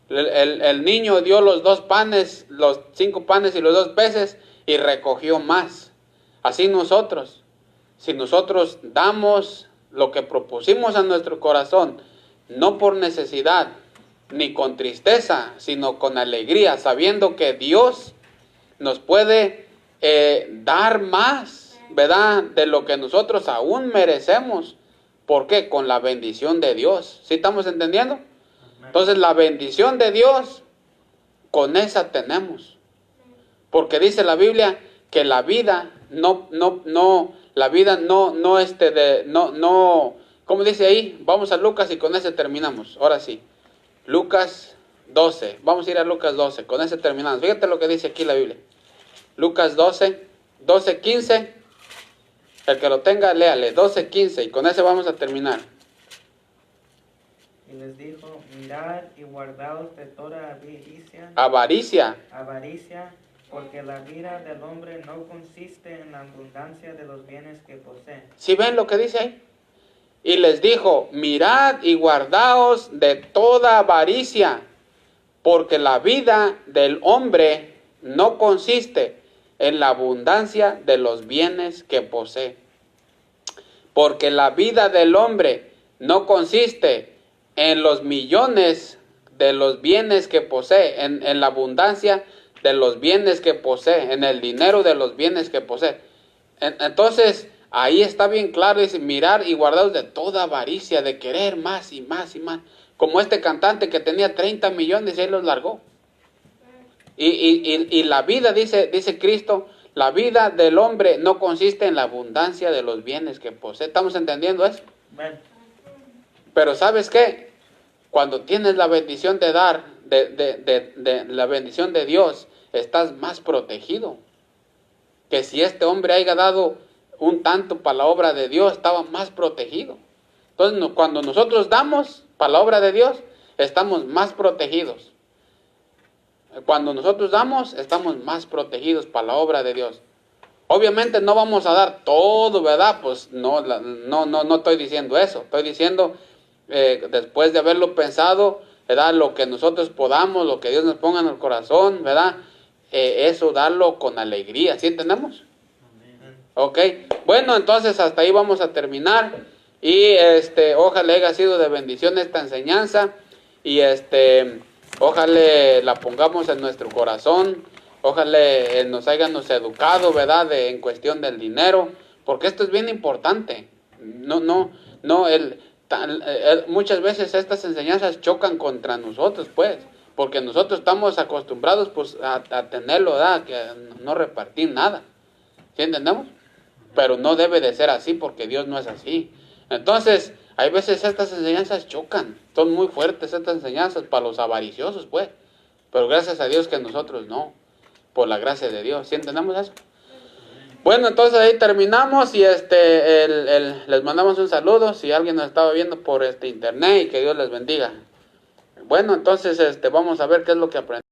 El niño dio los 2 panes, los 5 panes y los 2 peces y recogió más. Así nosotros, si nosotros damos lo que propusimos a nuestro corazón, no por necesidad ni con tristeza, sino con alegría, sabiendo que Dios nos puede dar más, ¿verdad?, de lo que nosotros aún merecemos. ¿Por qué? Con la bendición de Dios. ¿Sí estamos entendiendo? Entonces la bendición de Dios, con esa tenemos. Porque dice la Biblia que la vida no, ¿cómo dice ahí? Vamos a Lucas y con ese terminamos. Ahora sí. Lucas 12. Vamos a ir a Lucas 12. Con ese terminamos. Fíjate lo que dice aquí la Biblia. Lucas 12:15. El que lo tenga, léale. 12:15. Y con ese vamos a terminar. Y les dijo, mirad y guardaos de toda avaricia, porque la vida del hombre no consiste en la abundancia de los bienes que posee. ¿Sí ven lo que dice ahí? Y les dijo, mirad y guardaos de toda avaricia, porque la vida del hombre no consiste en la abundancia de los bienes que posee. Porque la vida del hombre no consiste en los millones de los bienes que posee, en la abundancia de los bienes que posee, en el dinero de los bienes que posee. Entonces, ahí está bien claro, dice, mirar y guardados de toda avaricia, de querer más y más y más. Como este cantante que tenía 30 millones y él los largó. Y la vida, dice Cristo, la vida del hombre no consiste en la abundancia de los bienes que posee. ¿Estamos entendiendo eso? Amén. Pero ¿sabes qué? Cuando tienes la bendición de dar, de la bendición de Dios, estás más protegido. Que si este hombre haya dado un tanto para la obra de Dios, estaba más protegido. Entonces, cuando nosotros damos para la obra de Dios, estamos más protegidos. Cuando nosotros damos, estamos más protegidos para la obra de Dios. Obviamente no vamos a dar todo, ¿verdad? Pues no estoy diciendo eso. Estoy diciendo, después de haberlo pensado, ¿verdad? Lo que nosotros podamos, lo que Dios nos ponga en el corazón, ¿verdad? Eso darlo con alegría. ¿Sí entendemos? Amén. Ok. Bueno, entonces hasta ahí vamos a terminar. Y ojalá haya sido de bendición esta enseñanza. Y ojalá la pongamos en nuestro corazón. Ojalá nos hayamos educado, ¿verdad? En cuestión del dinero. Porque esto es bien importante. Muchas veces estas enseñanzas chocan contra nosotros, pues. Porque nosotros estamos acostumbrados, pues, a tenerlo, ¿verdad? Que no repartir nada. ¿Sí entendemos? Pero no debe de ser así, porque Dios no es así. Entonces, hay veces estas enseñanzas chocan. Son muy fuertes estas enseñanzas para los avariciosos, pues. Pero gracias a Dios que nosotros no. Por la gracia de Dios. ¿Sí entendemos eso? Bueno, entonces ahí terminamos y les mandamos un saludo si alguien nos estaba viendo por internet y que Dios les bendiga. Bueno, entonces vamos a ver qué es lo que aprendemos.